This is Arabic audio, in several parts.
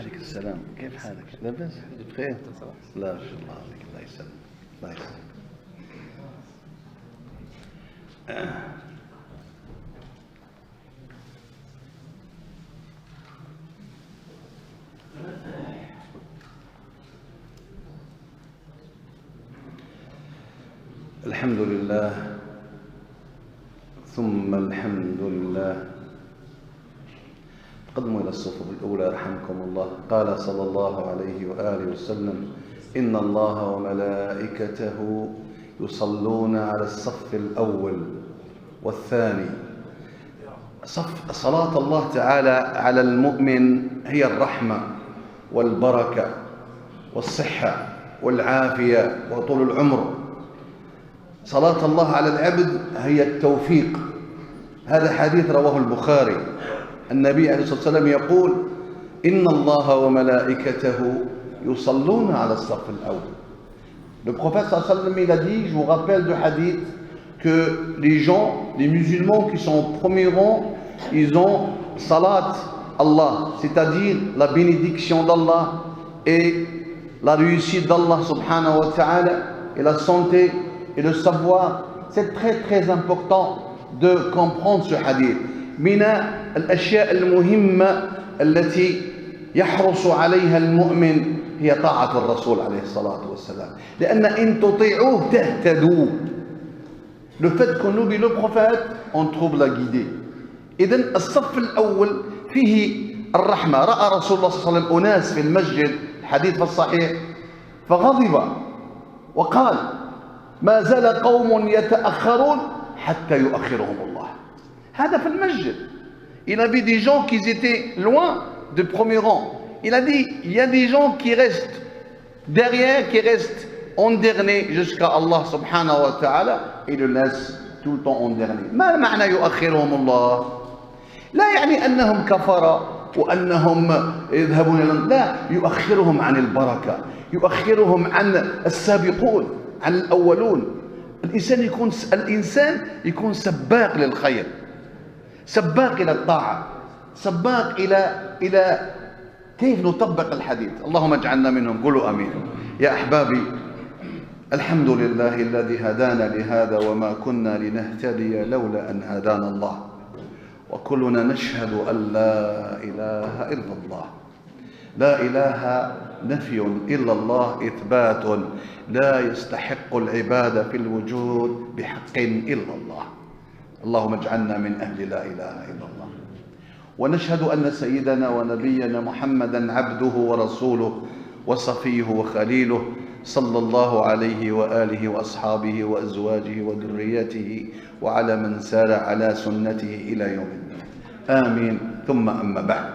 عليك السلام، كيف حالك؟ لاباس؟ بخير؟ لا ما شاء الله عليك، الله يسلمك. الله يسلمك. الحمد لله ثم الحمد لله. قدموا إلى الصفوف الأولى رحمكم الله. قال صلى الله عليه وآله وسلم: إن الله وملائكته يصلون على الصف الأول والثاني. صلاة الله تعالى على المؤمن هي الرحمة والبركة والصحة والعافية وطول العمر. صلاة الله على العبد هي التوفيق. هذا حديث رواه البخاري. النبي عليه الصلاة والسلام يقول: إن الله وملائكته يصلون على الصف الأول. Le prophète sallallahu alayhi wa sallam, il a dit, je vous rappelle du hadith, que les gens, les musulmans qui sont au premier rang, ils ont salat Allah, c'est-à-dire la bénédiction d'Allah et la réussite d'Allah subhanahu wa ta'ala et la santé et le savoir. C'est très très important de comprendre ce hadith. من الأشياء المهمة التي يحرص عليها المؤمن هي طاعة الرسول عليه الصلاة والسلام. لأن إن تطيعوه تهتدوا. Le fait qu'on oublie le prophète, on trouve la guidée. إذن الصف الأول فيه الرحمة. رأى رسول الله صلى الله عليه وسلم أناس في المسجد، حديث في الصحيح، فغضب وقال: ما زال قوم يتأخرون حتى يؤخرهم الله. هذا في المسجد. Il a vu des gens qui étaient loin du premier rang. Il a dit, il y a des gens qui restent derrière, qui restent en dernier jusqu'à Allah subhanahu wa ta'ala, et le laisse tout le temps en dernier. ما معنى يؤخرهم الله؟ لا يعني أنهم كفرة وأنهم يذهبون إلى، لا، يؤخرهم عن البركة، يؤخرهم عن السابقون، عن الأولون. الإنسان يكون سباق للخير، سباق إلى الطاعة، سباق إلى كيف نطبق الحديث. اللهم اجعلنا منهم. قولوا آمين. يا أحبابي، الحمد لله الذي هدانا لهذا وما كنا لنهتدي لولا أن هدانا الله، وكلنا نشهد أن لا إله إلا الله. لا إله نفي إلا الله إثبات. لا يستحق العبادة في الوجود بحق إلا الله. اللهم اجعلنا من أهل لا إله إلا الله. ونشهد أن سيدنا ونبينا محمدا عبده ورسوله وصفيه وخليله، صلى الله عليه وآله وأصحابه وأزواجه وذريته وعلى من سار على سنته إلى يوم الدين. آمين. ثم أما بعد،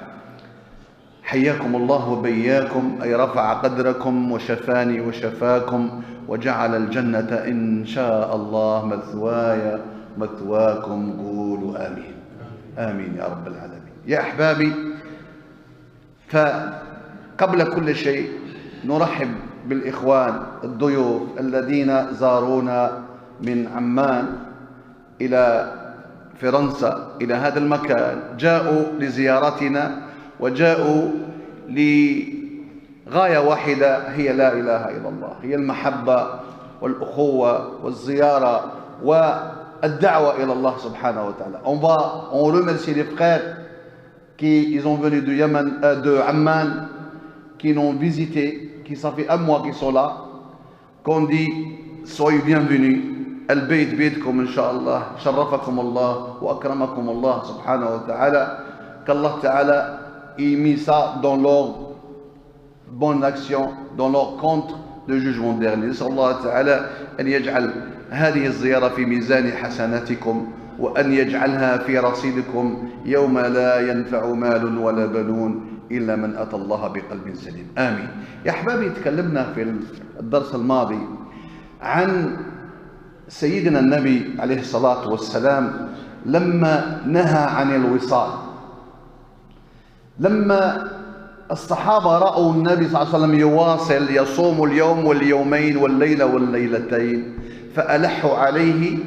حياكم الله وبياكم، أي رفع قدركم وشفاني وشفاكم وجعل الجنة إن شاء الله مثواي مثواكم. قولوا آمين. آمين يا رب العالمين. يا أحبابي، فقبل كل شيء نرحب بالإخوان الضيوف الذين زارونا من عمان إلى فرنسا، إلى هذا المكان. جاءوا لزيارتنا وجاءوا لغاية واحدة، هي لا إله إلا الله، هي المحبة والأخوة والزيارة والدعوة إلى الله سبحانه وتعالى. On remercie les frères qui sont venus de Yémen, de Amman, qui nous ont visité, qui ça fait un mois qu'ils sont là, qu'on dit soyez bienvenus. البيت بيتكم إن شاء الله. شرفكم الله وأكرمكم الله سبحانه وتعالى. qu'Allah Ta'ala ait mis ça dans leur bonne action, dans leur compte de jugement dernier. نسأل الله تعالى أن يجعل هذه الزيارة في ميزان حسناتكم، وأن يجعلها في رصيدكم يوم لا ينفع مال ولا بنون إلا من أتى الله بقلب سليم. آمين. يا أحبابي، تكلمنا في الدرس الماضي عن سيدنا النبي عليه الصلاة والسلام لما نهى عن الوصال. لما الصحابة رأوا النبي صلى الله عليه وسلم يواصل يصوم اليوم واليومين والليلة والليلتين، فألحوا عليه،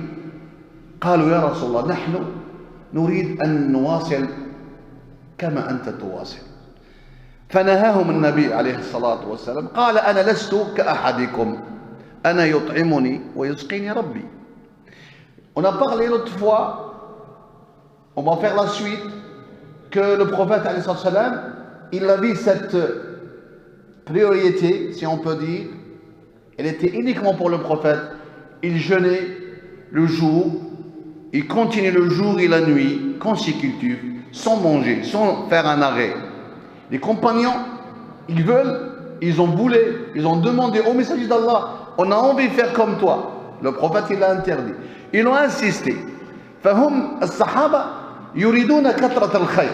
قالوا يا رسول الله نحن نريد أن نواصل كما أنت تواصل. فنهاهم النبي عليه الصلاة والسلام قال أنا لست كأحدكم أنا يطعمني ويسقيني ربي. On a parlé l'autre fois, on va faire la suite, que le prophète alayhi salam, il a vu cette priorité, si on peut dire, elle était uniquement pour le prophète. Il jeûnait le jour, il continue le jour et la nuit consécutifs, sans manger, sans faire un arrêt. Les compagnons, ils veulent, ils ont voulu, ils ont demandé au messager d'Allah, on a envie de faire comme toi. Le prophète, il a interdit. Ils ont insisté. فهم الصحابة يريدون كثرة الخير.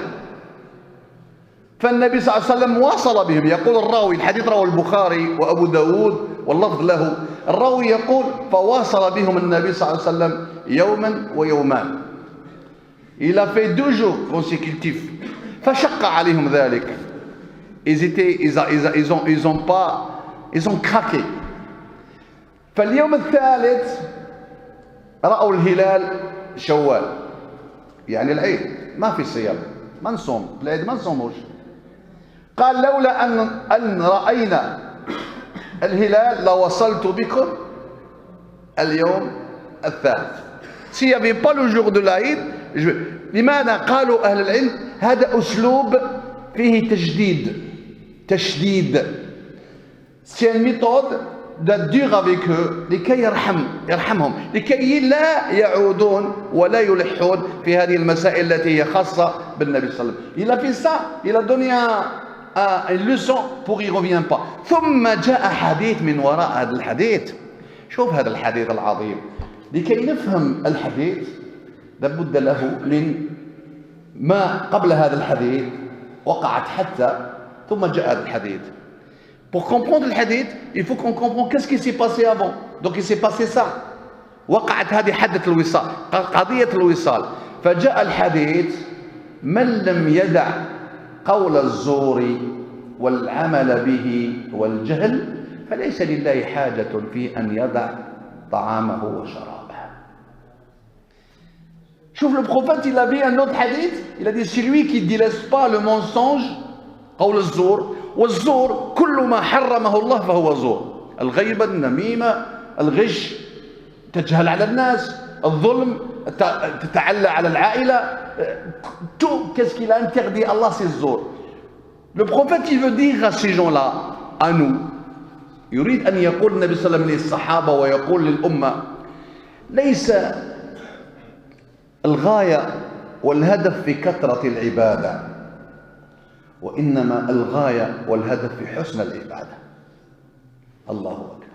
فالنبي صلى الله عليه وسلم واصل بهم. يقول الراوي، الحديث رواه البخاري وأبو داود واللفظ له، الراوي يقول فواصل بهم النبي صلى الله عليه وسلم يوما ويومان. Il a fait 2 jours consécutifs. فشق عليهم ذلك. Ils ont craqué. فاليوم الثالث رأوا الهلال شوال، يعني العيد ما في صيام، ما نصوم العيد، ما نصوموش. قال لولا أن رأينا الهلال لوصلت بكم اليوم الثالث. S'il n'y avait pas le jour de l'Aïd, لماذا؟ قالوا أهل العلم هذا أسلوب فيه تشديد. C'est une méthode d'être dur avec eux لكي يرحمهم، لكي لا يعودون ولا يلحون في هذه المسائل التي هي خاصة بالنبي صلى الله عليه وسلم. Il a fait ça, il a donné une leçon pour y revient pas. ثم جاء حديث من وراء هذا الحديث. شوف هذا الحديث العظيم، لكي نفهم الحديث لابد له من ما قبل هذا الحديث وقعت حتى ثم جاء هذا الحديث. Pour comprendre le hadith, il faut qu'on comprenne qu'est-ce qui s'est passé avant. Donc il s'est passé ça. وقعت هذه حدث الوصال، قضية الوصال. فجاء الحديث من لم يدع قول الزور والعمل به والجهل فليس لله حاجة في أن يدع طعامه وشرابه. شوف le prophète, il avait un autre hadith, il a dit celui qui ne délaisse pas le mensonge, قول الزور، والزور كل ما حرمه الله فهو زور. الغيبة، النميمة، الغش، تجهل على الناس، الظلم، تتعلى على العائلة، tout qu'est-ce qu'il a interdit Allah, c'est الزور. Le prophète, il veut dire à ces gens-là, à nous، يريد أن يقول النبي صلى الله عليه وسلم للصحابة ويقول للأمة ليس الغاية والهدف في كثرة العبادة، وإنما الغاية والهدف في حسن العبادة. الله أكبر.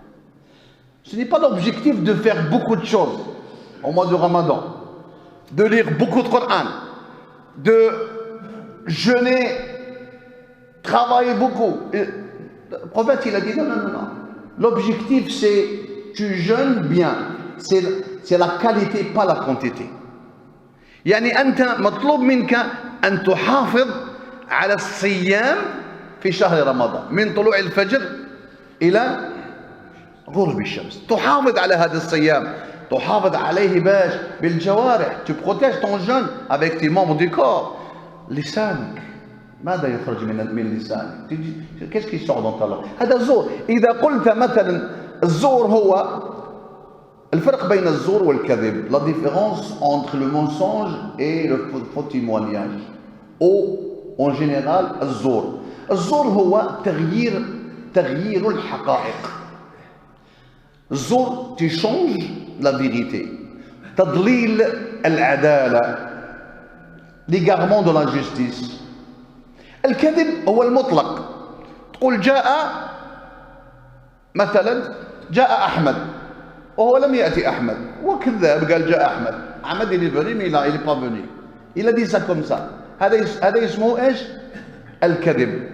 Ce n'est pas l'objectif de faire beaucoup de choses au mois de Ramadan, de lire beaucoup de Coran, de jeûner, travailler beaucoup. Le prophète, il a dit non. L'objectif, c'est tu jeûnes bien. C'est la qualité, pas la quantité. يعني أنت مطلوب منك أن تحافظ على الصيام في شهر رمضان من طلوع الفجر إلى غروب الشمس. تحافظ على هذا الصيام، تحافظ عليه باش بالجوارح. Tu protèges ton jeûne avec tes membres du corps. لسانك، ماذا يخرج من لسانك؟ qu'est-ce qui sort dans ta langue؟ هذا الزور. إذا قلت مثلا الزور هو الفرق بين الزور والكذب، la différence entre le mensonge et le faux témoignage. En général الزور هو تغيير الحقائق. الزور tu changes la vérité، تضليل العدالة، l'égarement de la justice. الكذب هو المطلق. تقول جاء أحمد وهو لم يأتي أحمد، وكذاب قال جاء أحمد il est venu mais il n'est pas venu. Il a dit ça comme ça. هذا اسمه ايش؟ الكذب.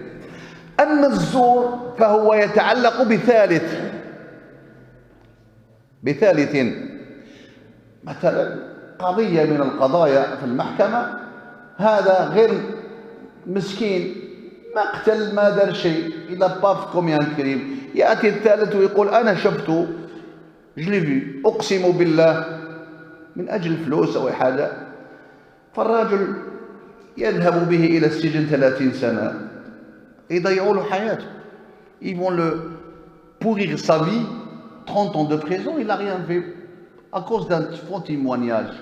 أما الزور فهو يتعلق بثالث. مثلا قضية من القضايا في المحكمة، هذا غير مسكين، مقتل، ما دار شيء، إذا باف كوميان كريم، يأتي الثالث ويقول أنا شفته، جلبي، أقسم بالله، من أجل فلوس أو حاجة، فالرجل يذهب به إلى السجن 30 سنة يضيعوا له حياته. Ils vont le pourrir sa vie, 30 ans de prison, il n'a rien fait à cause d'un faux témoignage.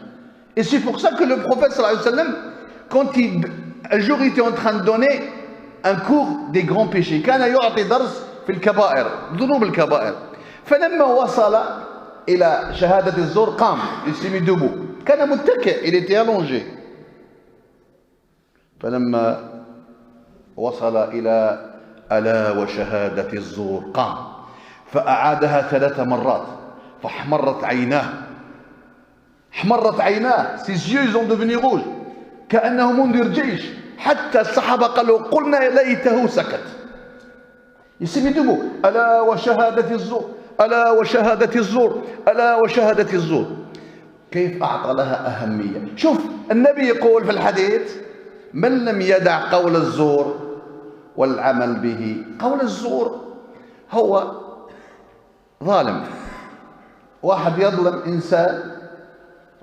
Et c'est pour ça que le prophète sallallahu alayhi wa sallam, quand un jour il était en train de donner un cours des grands péchés, كان يعطي درس في الكبائر ذنوب الكبائر فلما وصل إلى شهادة الزور قام il s'est mis debout كان متكئ il était allongé فلما وصل إلى ألا وشهادة الزور قام فأعادها 3 مرات فاحمرت عيناه ses yeux ils ont devenu rouges كأنه منذر جيش حتى الصحابة قالوا قلنا ليته سكت. Il s'est mis debout. ألا وشهادة الزور ألا وشهادة الزور ألا وشهادة الزور. كيف أعطى لها أهمية. شوف النبي يقول في الحديث من لم يدع قول الزور والعمل به. قول الزور هو ظالم، واحد يظلم إنسان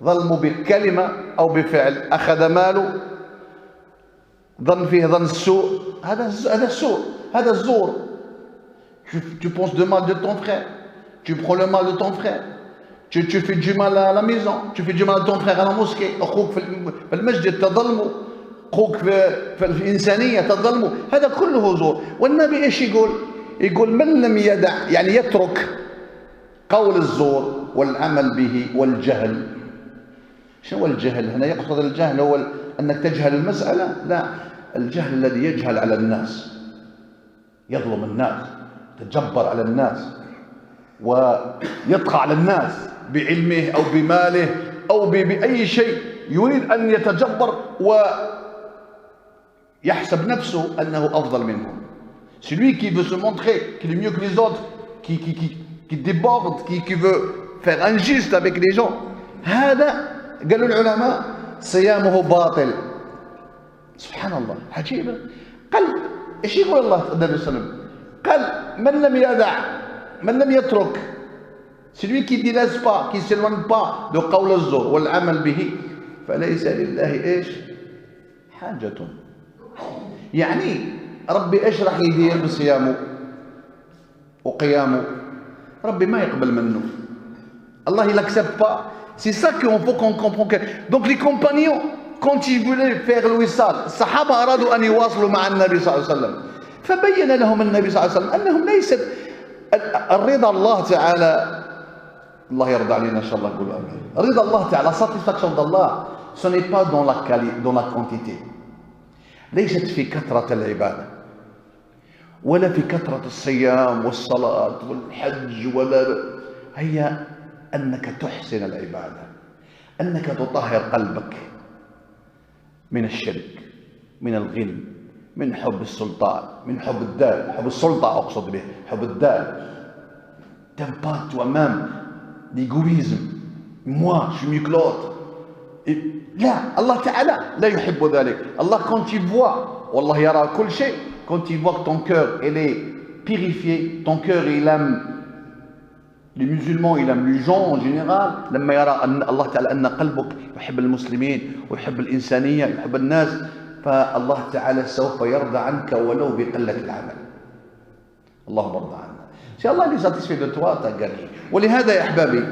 ظلمه بكلمة أو بفعل، أخذ ماله ظن فيه ظن السوء، هذا السوء، هذا الزور. Tu penses du mal de ton frère, tu prends le mal de ton frère, tu fais du mal à la maison, tu fais du mal à ton frère à la mosquée، أخوك في المسجد تظلمه، أخوك في الإنسانية تظلمه، هذا كله زور. والنبي إيش يقول؟ يقول من لم يدع، يعني يترك قول الزور والعمل به والجهل. شنو هو الجهل هنا؟ يقصد الجهل هو أنك تجهل المسألة؟ لا، الجهل الذي يجهل على الناس، يظلم الناس، يتجبر على الناس ويطغى على الناس بعلمه أو بماله أو بأي شيء، يريد أن يتجبر ويحسب نفسه أنه أفضل منهم. Celui qui veut se montrer qu'il est mieux que les autres, qui déborde, qui veut faire injuste avec les gens، هذا قالوا العلماء صيامه باطل. سبحان الله، عجيبة. قال ايش يقول الله النبي صلى الله عليه وسلم؟ قال من لم يدع، من لم يترك، celui qui ne laisse pas, qui ne s'éloigne pas de قول الزور والعمل به فليس لله ايش؟ حاجة. يعني ربي ايش راح يدير بصيامه وقيامه؟ ربي ما يقبل منه. Allah il accepte pas. C'est ça qu'il faut qu'on comprenne. Donc les compagnons, quand ils voulaient faire le wissal, الصحابة أرادوا أن يواصلوا مع النبي صلى الله عليه وسلم، فبين لهم النبي صلى الله عليه وسلم أنهم ليست الرضا الله تعالى، الله يرضى علينا إن شاء الله نقول آمين. رضا الله تعالى، la satisfaction d'Allah, ce n'est pas dans la quantité، ليست في كثرة العبادة ولا في كثرة الصيام والصلاة والحج، ولا هي أنك تحسن العبادة، أنك تطهر قلبك من الشرك، من الغل، من حب السلطان، من حب الدال، حب السلطة أقصد به، حب الدال. T'aimes pas toi-même l'égoïsme، moi je suis mieux que l'autre. لا، الله تعالى لا يحب ذلك. Allah quand il voit، والله يرى كل شيء، quand il voit que ton cœur il est purifié، ton cœur il aime les musulmans، il aime les gens en général، لما يرى أن الله تعالى أن قلبك يحب المسلمين ويحب الإنسانية يحب الناس، فالله تعالى سوف يرضى عنك ولو بقلة العمل. اللهم ارضى عنا. إن شاء الله اللي satisfait de toi t'as gagné. ولهذا يا أحبابي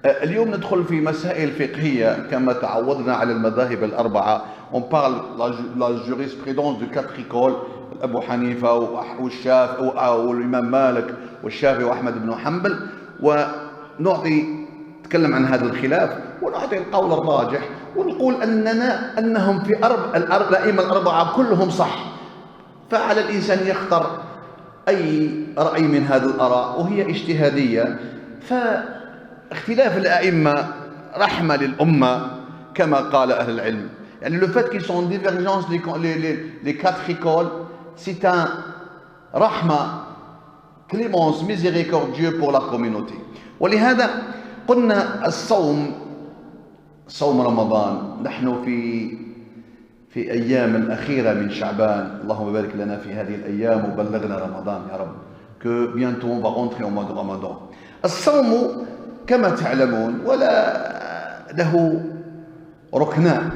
اليوم ندخل في مسائل فقهية كما تعودنا على المذاهب الأربعة. On parle la jurisprudence de 4 écoles، أبو حنيفة والشافعي والإمام مالك والشافعي وأحمد بن حنبل، نتكلم عن هذا الخلاف ونعطي القول الراجح، ونقول أنهم في الأئمة الأربعة كلهم صح، فعلى الإنسان يختار أي رأي من هذه الآراء وهي اجتهادية. فاختلاف الأئمة رحمة للأمة كما قال أهل العلم. يعني le fait qu'ils sont en divergence les 4 écoles، c'est un rahma، clémence، miséricordieux pour la communauté. ولهذا قلنا الصوم، صوم رمضان، نحن في أيام الأخيرة من شعبان، اللهم بارك لنا في هذه الأيام وبلغنا رمضان يا رب، que bientôt on va rentrer au mois de Ramadan. الصوم كما تعلمون ولا له ركنان.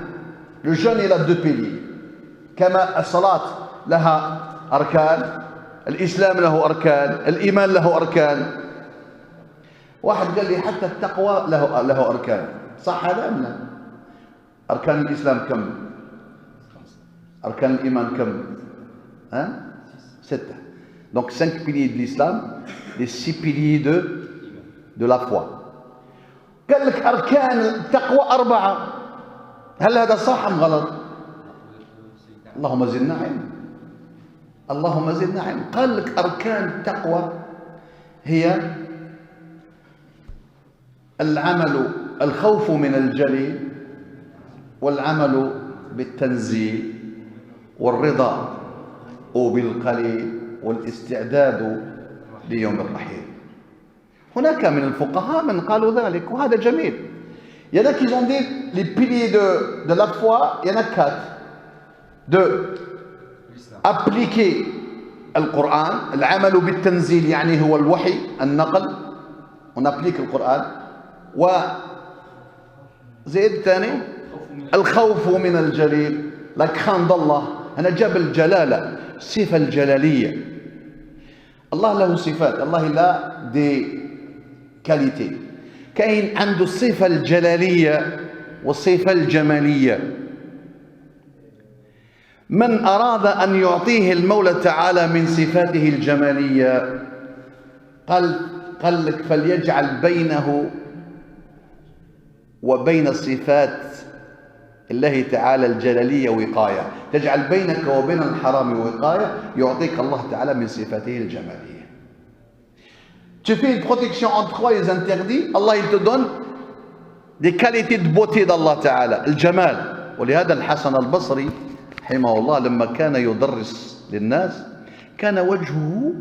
Le jeûne il a 2 piliers، كما الصلاة لها أركان، الإسلام له أركان، الإيمان له أركان. واحد قال لي حتى التقوى له أركان، صح هذا أم لا؟ أركان الإسلام كم؟ أركان الإيمان كم؟ 6. Donc 5 piliers de l'islam, les 6 piliers de la foi. قال لك أركان التقوى 4. هل هذا صح أم غلط؟ اللهم زدنا علم، اللهم زدنا علم. قال لك أركان التقوى هي العمل، الخوف من الجليل، والعمل بالتنزيل، والرضا بالقليل، والاستعداد ليوم الرحيل. هناك من الفقهاء من قالوا ذلك وهذا جميل. Il y en a qui ont dit les piliers de la foi, il y en a 4. De appliquer القرآن، العمل بالتنزيل يعني هو الوحي، النقل، on applique القرآن. وزيد الثاني الخوف من الجليل، la crainte d'Allah. أنا جاب الجلالة، الصفة الجلالية. الله له صفات، الله لا دي كاليتي. كاين عنده الصفة الجلالية والصفة الجمالية. من أراد أن يعطيه المولى تعالى من صفاته الجمالية قال لك فليجعل بينه وبين الصفات الله تعالى الجلالية وقاية. تجعل بينك وبين الحرام وقاية، يعطيك الله تعالى من صفاته الجمالية. Tu fais une protection entre les interdits, Allah il te donne des qualités de beauté d'Allah تعالى، الجمال. ولهذا الحسن البصري رحمه الله لما كان يدرس للناس كان وجهه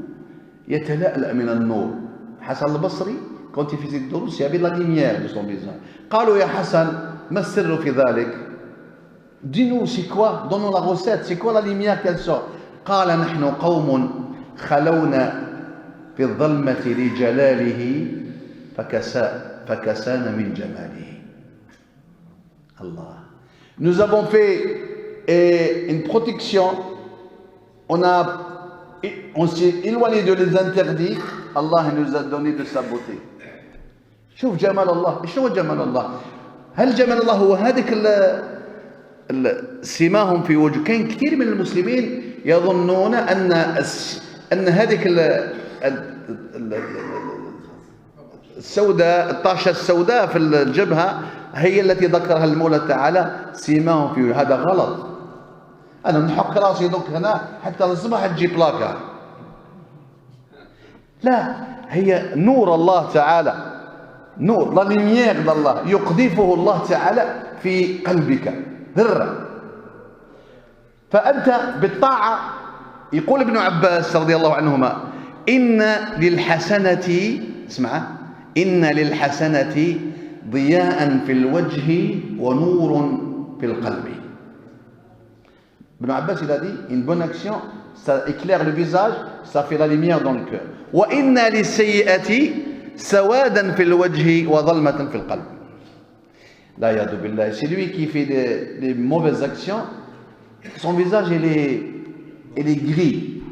يتلألأ من النور. حسن البصري quand il faisait des دروس il y avait de la lumière de son visage. قالوا يا حسن ما السر في ذلك؟ Dis-nous c'est quoi? Donne-nous la recette, c'est quoi la lumière qu'elle sort? قال نحن قوم خلونا في الظلمة لجلاله فكسانا من جماله. Allah. Nous avons fait une protection, on s'est éloigné de les interdits, Allah nous a donné de sa beauté. شوف جمال الله. ايش هو جمال الله؟ هل جمال الله هو هذيك سماهم في وجه؟ كاين كثير من المسلمين يظنون ان هذيك السوداء، الطاشة السوداء في الجبهة هي التي ذكرها المولى تعالى سيماهم في وجه. هذا غلط. أنا نحك راسي دوك هنا حتى الصبح تجي بلاكة. لا، هي نور الله تعالى، نور لا لوميير d'Allah يقذفه الله تعالى في قلبك ذرة. فأنت بالطاعة. يقول ابن عباس رضي الله عنهما إن للحسنة، اسمع، إن للحسنة ضياء في الوجه ونور في القلب. Ibn Abbas il a dit une bonne action ça éclaire le visage, ça fait la lumière dans le cœur. وإن للسيئة سوادا في الوجه وظلمة في القلب. لا يعوذ بالله. C'est lui qui fait des mauvaises actions, son visage il est gris.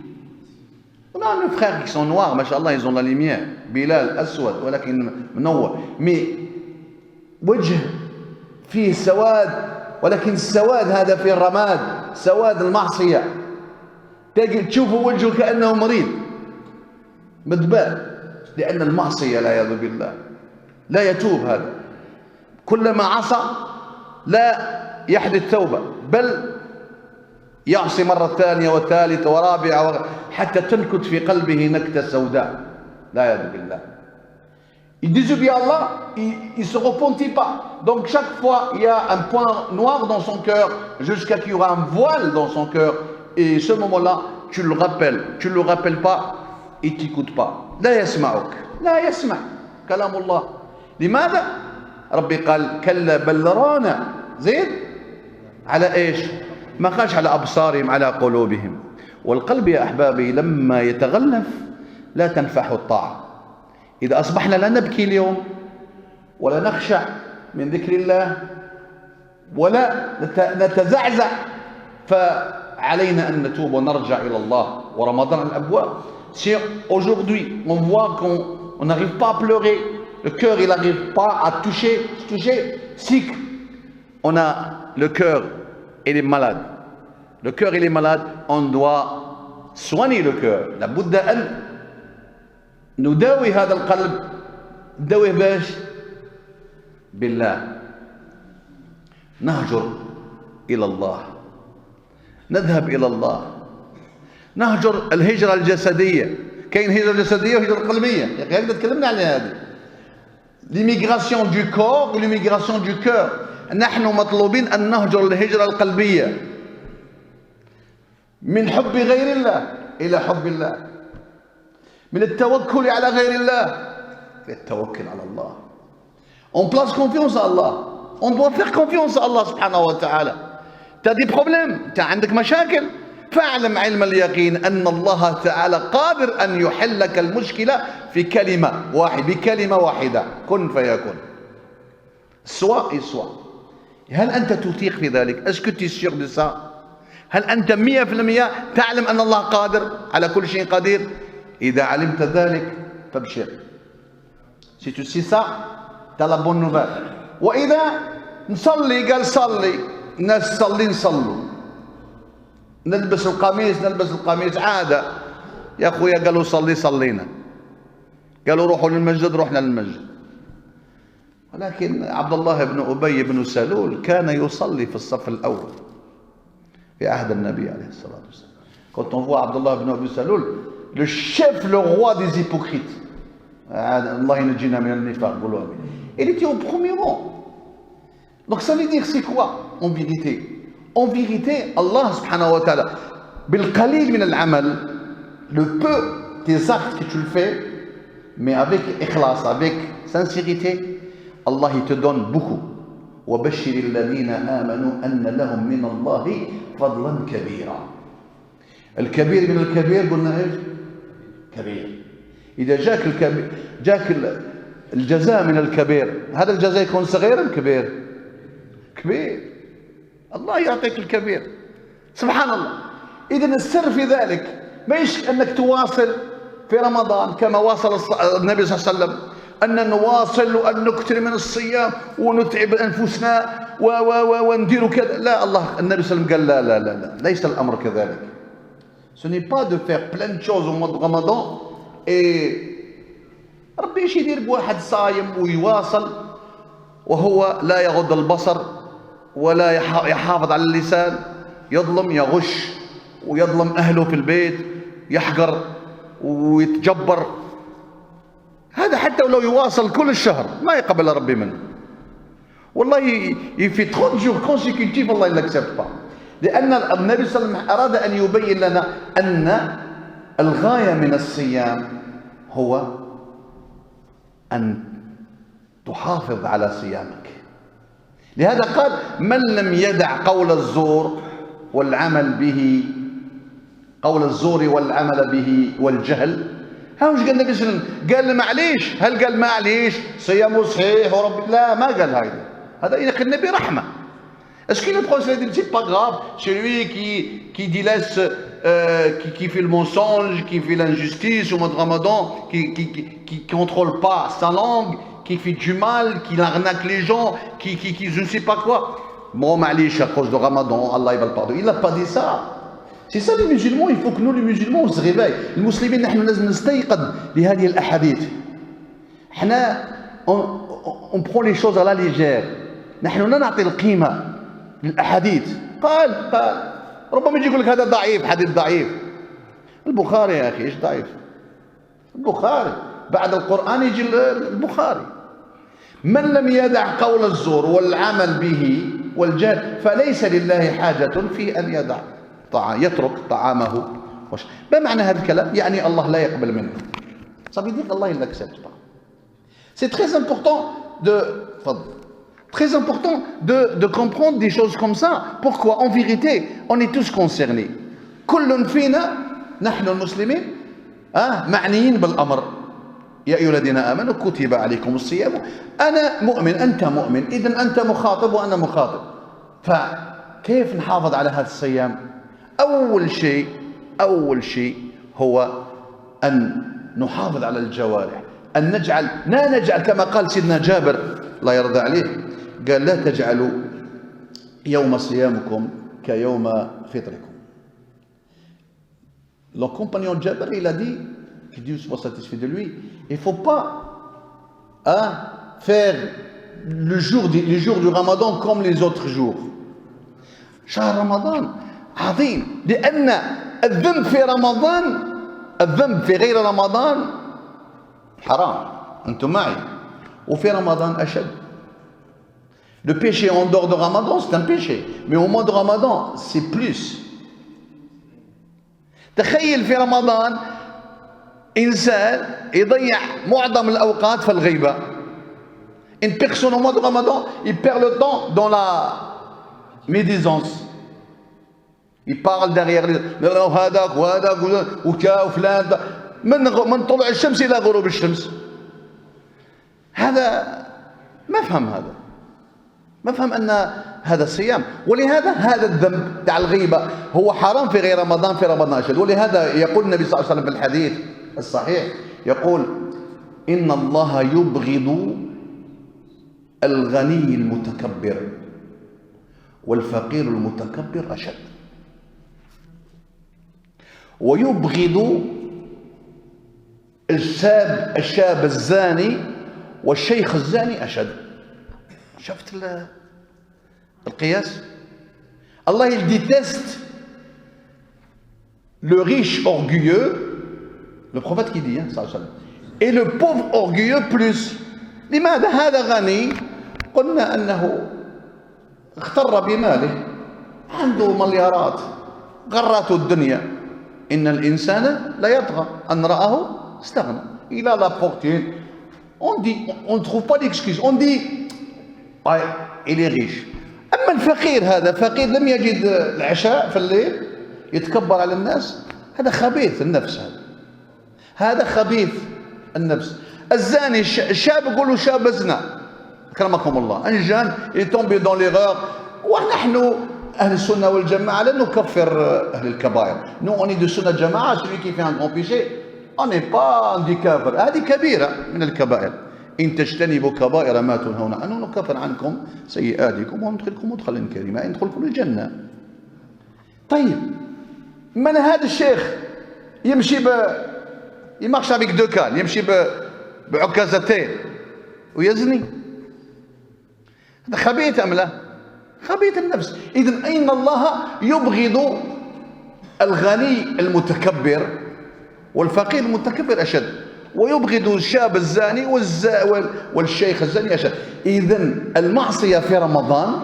On a nos frères qui sont noirs, machallah, ils ont la lumière. Bilal, Aswad, ولكن منور. Mais وجه فيه سواد، ولكن السواد هذا فيه الرماد، سواد المعصية. تشوفوا وجهه كأنه مريض مدباء، لأن المعصية لا يعوذ بالله لا يتوب. هذا كلما عصى لا يحدث توبة، بل يعصي مرة ثانية وثالثة ورابعة حتى تنكت في قلبه نكتة سوداء لا يعوذ بالله. Il désobéit à Allah, il ne se repentit pas. Donc chaque fois, il y a un point noir dans son cœur, jusqu'à qu'il y aura un voile dans son cœur. Et ce moment-là, tu le rappelles. Tu ne le rappelles pas, il ne t'écoute pas. لا يسمعك، لا يسمع كلام الله. لماذا؟ ربي قال كلا بل ران زين على إيش؟ ما قالش على أبصارهم، على قلوبهم. والقلب يا أحبابي لما يتغلف لا تنفعه الطاعة. إذا أصبحنا لا نبكي اليوم ولا نخشع من ذكر الله ولا نتزعزع، علينا أن نتوب ونرجع إلى الله ورمضان على الأبواب. Si aujourd'hui on voit qu'on n'arrive pas à pleurer, le cœur il n'arrive pas à toucher, si on a le cœur il est malade, le cœur il est malade, on doit soigner le cœur. لابد أن نداوي هذا القلب. نداويه باش؟ بالله. نهجر إلى الله، نذهب إلى الله، نهجر الهجرة الجسدية. كاين هجرة جسدية وهجرة قلبية، يا أخي هكذا تكلمنا على هذه. l'immigration du corps ول'immigration du cœur. نحن مطلوبين أن نهجر الهجرة القلبية من حب غير الله إلى حب الله، من التوكل على غير الله إلى التوكل على الله. On place confiance à Allah. On doit faire confiance à Allah subhanahu wa ta'ala. Tu as des problèmes, tu as عندك مشاكل، فاعلم علم اليقين أن الله تعالى قادر أن يحل لك المشكلة في كلمة واحدة، بكلمة واحدة، كن فيكون. soit et soit. هل أنت تثيق في ذلك؟ Est-ce que tu es sûr de ça؟ هل أنت 100% تعلم أن الله قادر على كل شيء قدير؟ إذا علمت ذلك فابشر. Si tu sais ça, tu as la bonne nouvelle. وإذا نصلي قال صلي، الناس تصلي نصلوا، نلبس القميص عادة. يا أخويا قالوا صلي صلينا، قالوا روحوا للمسجد رحنا للمسجد. ولكن عبد الله بن أبي بن سلول كان يصلي في الصف الأول في عهد النبي عليه الصلاة والسلام. Quand on voit Abdullah ibn Abi Saloul, le chef, le roi des hypocrites, Allah ينجينا من النفاق، il était au premier rang. Donc ça veut dire c'est quoi en vérité? En vérité, Allah subhanahu wa ta'ala, بالقليل من العمل, le peu des actes que tu le fais, mais avec ikhlas, avec sincérité, Allah il te donne beaucoup. وبشر الذين آمنوا أن لهم من الله فضلا كبيرا. الكبير من الكبير قلنا ايش؟ كبير. إذا جاك الجزاء من الكبير، هذا الجزاء يكون صغير أم كبير؟ كبير. الله يعطيك الكبير سبحان الله. إذن السر في ذلك ما يشك أنك تواصل في رمضان كما واصل النبي صلى الله عليه وسلم، أن نواصل وأن نكثر من الصيام ونتعب أنفسنا وندير كذا. لا، الله النبي صلى الله عليه وسلم قال لا لا لا لا، ليس الأمر كذلك. Ce n'est pas de faire plein de choses au mois de Ramadan et ربي ايش يدير بواحد صايم ويواصل وهو لا يغض البصر ولا يحافظ على اللسان، يظلم، يغش ويظلم أهله في البيت، يحقر ويتجبر. هذا حتى ولو يواصل كل الشهر ما يقبل ربي منه. والله في 30 jours consécutifs الله ne l'accepte pas. لأن النبي صلى الله عليه وسلم أراد أن يبين لنا أن الغاية من الصيام هو أن تحافظ على صيامك. لهذا قال من لم يدع قول الزور والعمل به، قول الزور والعمل به والجهل. ها وش قال النبي صلى الله عليه وسلم؟ قال معليش. هل قال معليش صيامه صحيح ورب؟ لا، ما قال هذا يا أخي النبي رحمة. Est-ce que le prophète dit c'est pas grave, celui qui délaisse, qui fait le mensonge, qui fait l'injustice au mois de Ramadan, qui contrôle pas sa langue, qui fait du mal, qui arnaque les gens, qui je ne sais pas quoi. Bon, معليش à cause de Ramadan, Allah il va le pardonner. Il n'a pas dit ça. C'est ça les musulmans, il faut que nous les musulmans on se réveille. المسلمين نحن لازم نستيقظ لهذه الأحاديث. احنا on prend les choses à la légère. نحن لا نعطي القيمة للأحاديث. قال ربما يجي يقول لك هذا ضعيف، حديث ضعيف. البخاري يا أخي إيش ضعيف؟ البخاري بعد القرآن يجي البخاري. من لم يدع قول الزور والعمل به والجهل فليس لله حاجة في أن يدع يترك طعامه. ما معنى هذا الكلام؟ يعني الله لا يقبل منه. Ça veut dire qu'Allah il n'accepte pas. C'est très important de comprendre des choses comme ça. Pourquoi? En vérité, on est tous concernés. كل فينا نحن المسلمين معنيين بالأمر. يا أيها الذين آمنوا كتب عليكم الصيام. أنا مؤمن، أنت مؤمن، إذن أنت مخاطب وأنا مخاطب. فكيف نحافظ على هذا الصيام؟ أول شيء هو أن نحافظ على الجوارح، أن لا نجعل كما قال سيدنا جابر الله يرضى عليه، قال لا تجعلوا يوم صيامكم كيوم فطركم. Le compagnon Jabir, il a dit, que Dieu soit satisfait de lui, il ne faut pas faire les jours du Ramadan comme les autres jours. شهر رمضان عظيم، لأن الذنب في رمضان، الذنب في غير رمضان حرام، أنتم معي، وفي رمضان أشد. Le péché en dehors de Ramadan, c'est un péché, mais au mois de Ramadan, c'est plus. تخيل في رمضان إنسان يضيع معظم الأوقات في الغيبة. Une personne au mois de Ramadan, il perd le temps dans la médisance. Il parle derrière les هذاك وهذاك وكا وفلان من طلوع الشمس إلى غروب الشمس. هذا ما فهم، ما فهم أن هذا الصيام. ولهذا هذا الذنب تاع الغيبة هو حرام في غير رمضان، في رمضان أشد. ولهذا يقول النبي صلى الله عليه وسلم في الحديث الصحيح، يقول إن الله يبغض الغني المتكبر والفقير المتكبر أشد، ويبغض الشاب الزاني والشيخ الزاني أشد. شفت القياس؟ Allah il déteste le riche orgueilleux, le prophète qui dit صلى الله عليه وسلم, et le pauvre orgueilleux plus. لماذا؟ هذا غني، قلنا أنه اغتر بماله، عنده مليارات، غرته الدنيا. إن الإنسان لا يطغى أن رآه استغنى. Il a la fortune. On dit, on ne trouve pas d'excuse. On dit, ouais, il est riche. أما الفقير، هذا فقير لم يجد العشاء في الليل يتكبر على الناس، هذا خبيث النفس، هذا خبيث النفس. الزاني الشاب يقولوا شاب زنا، أكرمكم الله، un jeune est tombé dans l'erreur. ونحن أهل السنة والجماعة لا نكفر أهل الكبائر. Nous on est de sunna الجماعة، celui qui fait un grand péché on n'est pas dit كافر، هذه كبيرة من الكبائر. إن تجتنبوا كبائر ما تنهون عنه نكفر عنكم سيئاتكم وندخلكم مدخلا كريما، ندخلكم الجنة. طيب من هذا الشيخ يمشي يمارش avec deux cannes، يمشي بعكازتين ويزني، هذا خبيث أم لا؟ خبيث النفس. إذن أين الله يبغض الغني المتكبر والفقير المتكبر أشد، ويبغض الشاب الزاني والشيخ الزاني أشد. إذن المعصية في رمضان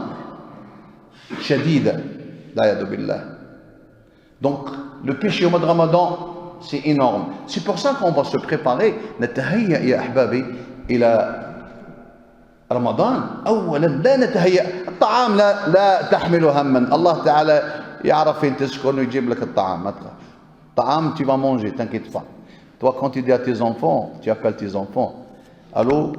شديدة لا يد بالله. Donc le péché au mois de Ramadan c'est énorme. C'est pour ça qu'on va se préparer. نتهيأ يا أحبابي إلى رمضان. أولا لا نتهيأ، الطعام لا تحمل هما، الله تعالى يعرف فين تسكن ويجيب لك الطعام، ما تخافش. طعام tu vas manger, t'inquiète pas. Toi quand tu dis à tes enfants, tu appelles tes enfants, allô,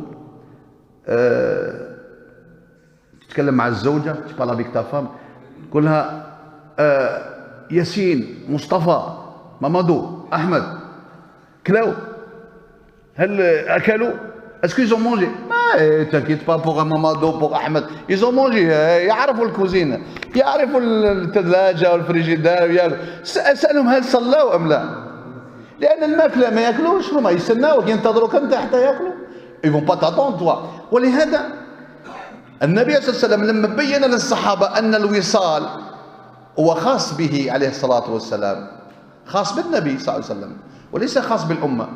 تتكلم مع الزوجة، tu parles avec ta femme، تقول لها ياسين، مصطفى، مامادو، أحمد، كلاو، هل أكلوا؟ Est-ce qu'ils ont mangé? T'inquiète pas pour Mamadou, pour Ahmed, ils ont mangé. يعرفوا الكوزينة، يعرفوا الثلاجة والفريجيدار، اسألهم هل صلوا أم لا؟ لأن الماكلة ما ياكلوش، هما يستناوك ينتظروك أنت حتى ياكلوا. Ils vont pas t'attendre toi. ولهذا النبي صلى الله عليه وسلم لما بين للصحابة أن الوصال هو خاص به عليه الصلاة والسلام، خاص بالنبي صلى الله عليه وسلم وليس خاص بالأمة.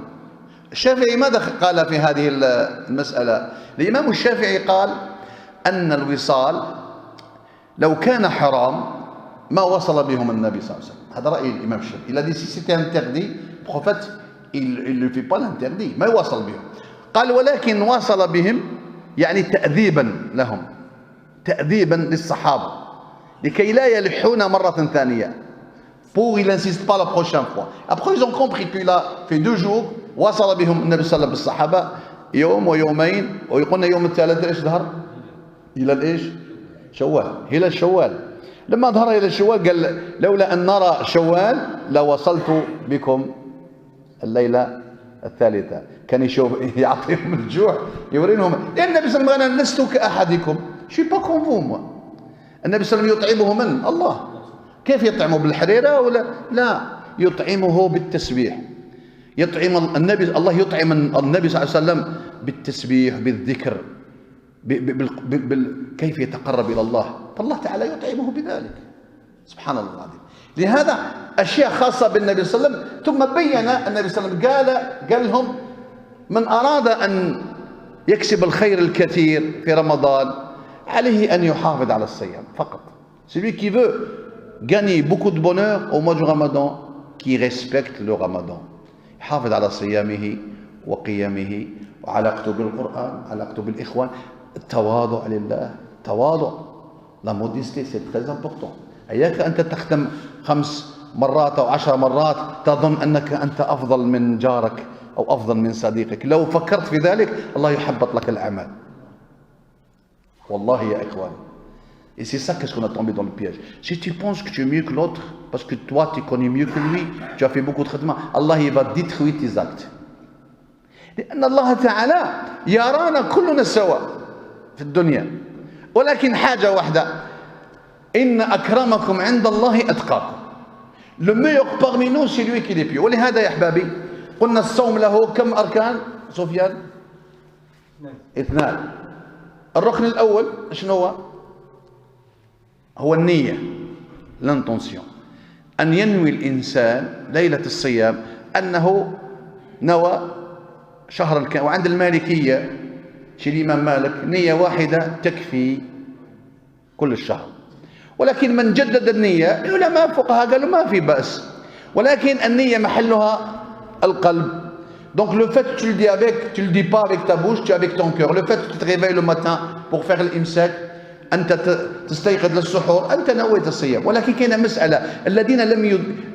الشافعي ماذا قال في هذه المسألة؟ الإمام الشافعي قال أن الوصال لو كان حرام ما وصل بهم النبي صلى الله عليه وسلم. هذا رأي الإمام الشافعي. Il a dit si c'était interdit, le prophète il ne fait pas l'interdit، ما يوصل بهم. قال ولكن وصل بهم يعني تأديبا لهم، تأديبا للصحابة لكي لا يلحون مرة ثانية. Pour il n'insiste pas la prochaine fois. Après ils ont compris qu'il a fait 2 jours. وصل بهم النبي صلى الله عليه وسلم بالصحابة يوم ويومين، ويقولنا يوم الثالث ايش ظهر؟ هلال ايش؟ شوال، هلال شوال. لما ظهر إلى الشوال قال لولا أن نرى شوال لوصلت بكم الليلة الثالثة. كان يشوف يعطيهم الجوع يورينهم، لأن النبي صلى الله عليه وسلم قال لست كأحدكم شي با كوم فو موا. النبي صلى الله عليه وسلم يطعمه من الله. كيف يطعمه؟ بالحريرة ولا لا؟ يطعمه بالتسبيح. يطعم النبي، الله يطعم النبي صلى الله عليه وسلم بالتسبيح، بالذكر، كيف يتقرب إلى الله، فالله تعالى يطعمه بذلك. سبحان الله العظيم. لهذا أشياء خاصة بالنبي صلى الله عليه وسلم. ثم بين النبي صلى الله عليه وسلم قال لهم من أراد أن يكسب الخير الكثير في رمضان عليه أن يحافظ على الصيام فقط. Celui qui veut gagner beaucoup de bonheur au mois du Ramadan, qui respecte le Ramadan. يحافظ على صيامه وقيامه وعلاقته بالقرآن، علاقته بالإخوان، التواضع لله، تواضع. La modestie c'est très important. إياك أنت تختم 5 مرات أو 10 مرات تظن أنك أنت أفضل من جارك أو أفضل من صديقك. لو فكرت في ذلك الله يحبط لك الأعمال. والله يا إخواني. Et c'est ça qu'est-ce qu'on a tombé dans le piège. Si tu penses que tu es mieux que l'autre, parce que toi tu connais mieux que lui, tu as fait beaucoup de traitements, Allah il va détruire tes actes. لأن الله تعالى يرانا كلنا سواء في الدنيا، ولكن حاجة واحدة، إن أكرمكم عند الله أتقاكم. Le meilleur parmi nous c'est lui qui est pieux. ولهذا يا أحبابي قلنا الصوم له كم أركان سفيان؟ 2. الركن الأول شنو هو النية، الانتونسيون، أن ينوي الإنسان ليلة الصيام أنه نوى شهر الكامل. وعند المالكية شي الإمام مالك نية واحدة تكفي كل الشهر، ولكن من جدد النية العلماء فقهاء قالوا ما في بأس، ولكن النية محلها القلب. Donc le fait que tu le dis avec, tu le dis pas avec ta bouche, tu es avec ton cœur. Le fait que tu te réveilles le matin pour faire l'imsak، أنت تستيقظ للسحور، أنت نويت الصيام. ولكن كاين مسألة، الذين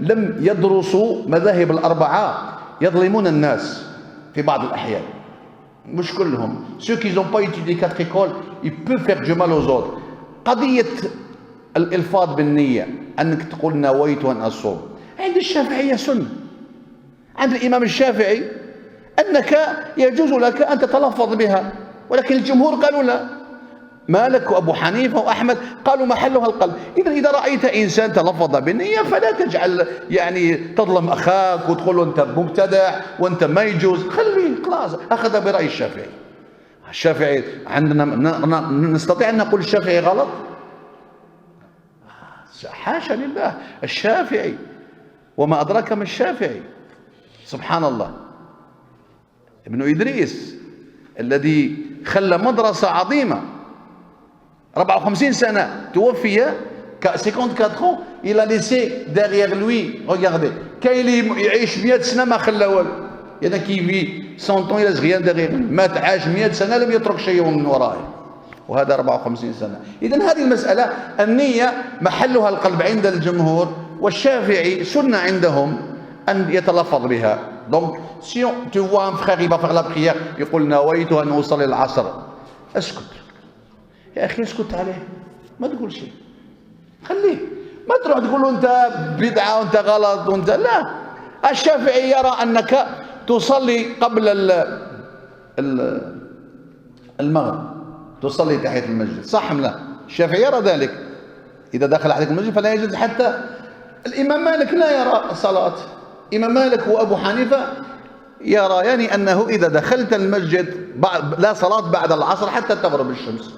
لم يدرسوا مذاهب الأربعة يظلمون الناس في بعض الأحيان، مش كلهم. ceux qui n'ont pas étudié 4 écoles ils peuvent faire du mal aux autres. قضية الإلفاظ بالنية، أنك تقول نويت أن أصوم، عند الشافعية سنة. عند الإمام الشافعي أنك يجوز لك أن تتلفظ بها، ولكن الجمهور قالوا لا. مالك وأبو حنيفة وأحمد قالوا محلها القلب. إذا رأيت إنسان تلفظ بالنية فلا تجعل يعني تظلم أخاك وتقول له أنت مبتدع وأنت ما يجوز، خليه خلاص. أخذ برأي الشافعي. الشافعي عندنا نستطيع أن نقول الشافعي غلط؟ حاشا لله. الشافعي وما أدراك ما الشافعي، سبحان الله. ابن إدريس الذي خلى مدرسة عظيمة 54 سنة توفي 54 ans il a laissé derrière lui. Regardez, كاين اللي يعيش 100 سنة ما خلى والو. يعني كي في 100 ans il laisse rien derrière lui. مات عاش 100 سنة لم يترك شيء من ورائه، وهذا 54 سنة. إذن هذه المسألة النية محلها القلب عند الجمهور، والشافعي سنة عندهم أن يتلفظ بها. Donc si tu vois un frère il va faire la prière يقول نويت أن أصلي العصر، اسكت يا أخي، اسكت عليه، ما تقول شيء، خليه. ما تروح تقول له أنت بدعة وأنت غلط وأنت لا. الشافعي يرى أنك تصلي قبل المغرب، تصلي تحية المسجد، صح أم لا؟ الشافعي يرى ذلك. إذا دخل عليك المسجد فلا يجوز. حتى الإمام مالك لا يرى الصلاة. إمام مالك وأبو حنيفة يريان أنه إذا دخلت المسجد لا صلاة بعد العصر حتى تغرب الشمس.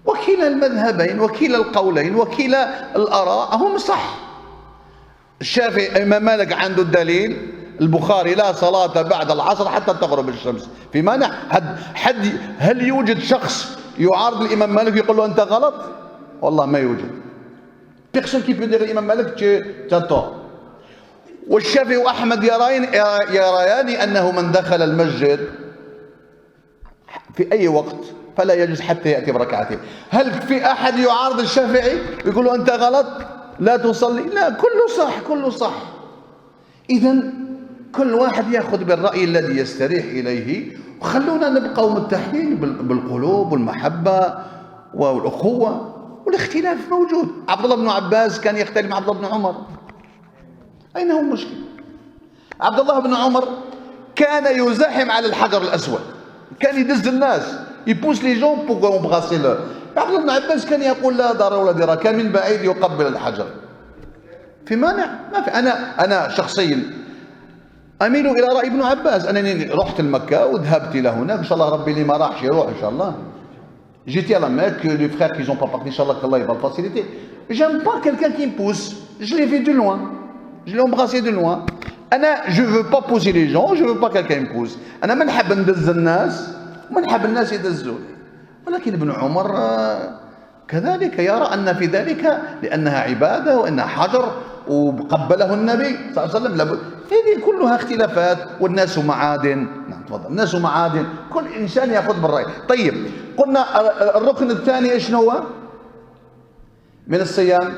وكلا المذهبين وكلا القولين وكلا الآراء هم صح. الشافعي إمام مالك عنده الدليل، البخاري لا صلاة بعد العصر حتى تغرب الشمس. في مانع هل يوجد شخص يعارض الإمام مالك يقول له أنت غلط؟ والله ما يوجد. personne qui peut dire الإمام مالك tu as tort. والشافعي وأحمد يريان أنه من دخل المسجد في أي وقت فلا يجوز حتى يأتي بركعتين. هل في أحد يعارض الشافعي يقول له أنت غلط لا تصلي؟ لا، كله صح، كله صح. إذن كل واحد يأخذ بالرأي الذي يستريح إليه، وخلونا نبقى متحدين بالقلوب والمحبة والأخوة. والاختلاف موجود. عبد الله بن عباس كان يختلف مع عبد الله بن عمر، أين هو المشكلة؟ عبد الله بن عمر كان يزاحم على الحجر الأسود، كان يدز الناس يبوس لي جون بوغ امبراسي لو. عبد الله بن عباس كان يقول لا ضرر ولا ضرار، كان من بعيد يقبل الحجر. في مانع؟ ما في. أنا شخصيا أميل إلى رأي ابن عباس. أنني رحت لمكة وذهبت إلى هناك، إن شاء الله ربي اللي ما راحش يروح إن شاء الله. J'étais à la Mecque, les frères qui n'ont pas parti, Inch'Allah, qu'Allah va le faciliter. J'aime pas quelqu'un qui me pousse. Je l'ai vu de loin. Je l'ai embrassé de loin. Je ne veux pas pousser les gens, je ne veux pas quelqu'un me pousse. أنا ما نحب ندز الناس وما نحب الناس يدزوني. ولكن ابن عمر كذلك يرى أن في ذلك لأنها عبادة وأنها حجر وقبله النبي صلى الله عليه وسلم. لابد هذه كلها اختلافات، والناس معادن. نعم تفضل. الناس معادن، كل إنسان يأخذ بالرأي. طيب قلنا الركن الثاني ايش هو من الصيام؟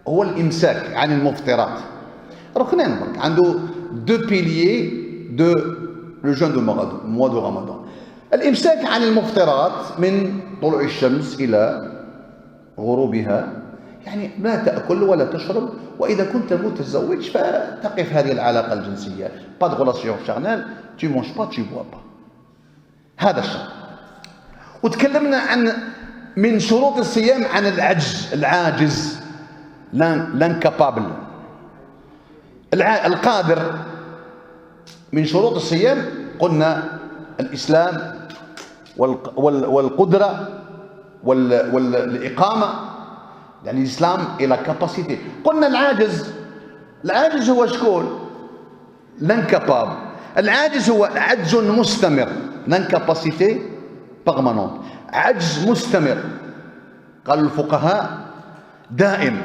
هو الإمساك عن المفطرات. ركنين برك، عنده دو بيليي دو لو جون دو موا دو رمضان. الإمساك عن المفطرات من طلوع الشمس إلى غروبها، يعني لا تأكل ولا تشرب، وإذا كنت متزوج فتقف هذه العلاقة الجنسية. pas de relation charnelle, tu manges pas, tu bois pas. هذا الشرط. وتكلمنا عن من شروط الصيام عن العاجز، لانكابابل، القادر. من شروط الصيام قلنا الإسلام والقدرة والإقامة، يعني الإسلام إلى كاباسيتي. قلنا العاجز هو شكون؟ لانكابابل. العاجز هو عجز مستمر، لانكاباسيتي بيرمانونت، عجز مستمر. قال الفقهاء دائم،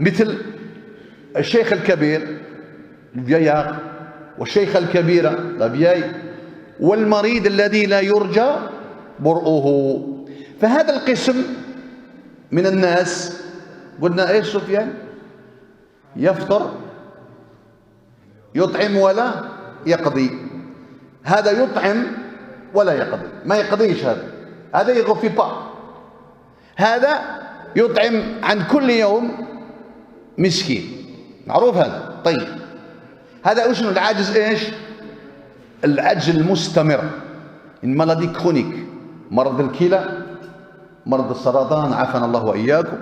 مثل الشيخ الكبير الفياق، والشيخة الكبيرة لا فياي، والمريض الذي لا يرجى برؤه. فهذا القسم من الناس قلنا ايش سفيان؟ يفطر يطعم ولا يقضي. هذا يطعم ولا يقضي، ما يقضيش، هذا يغفي با. هذا يطعم عن كل يوم مسكين، معروف هذا. طيب هذا وشنو العاجز؟ ايش؟ العجز المستمر، المالادي كرونيك، مرض الكلى، مرض السرطان عافانا الله واياكم،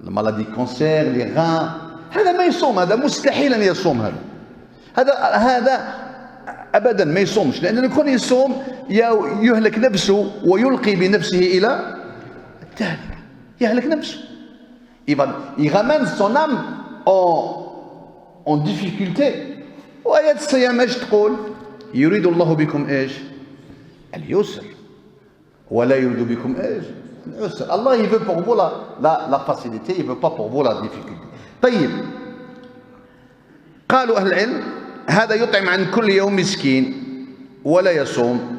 المالادي كونسير، لي غان. هذا ما يصوم، هذا مستحيل ان يصوم. هذا ابدا ما يصومش، لان الكل يصوم يهلك نفسه ويلقي بنفسه الى التهلكه، يهلك نفسه. il ramène son âme en difficulté. وآيات الصيام ايش تقول؟ يريد الله بكم ايش؟ اليسر ولا يريد بكم ايش؟ العسر. الله il veut pour vous la facilité, il veut pas pour vous la difficulté. طيب قالوا أهل العلم هذا يطعم عن كل يوم مسكين ولا يصوم.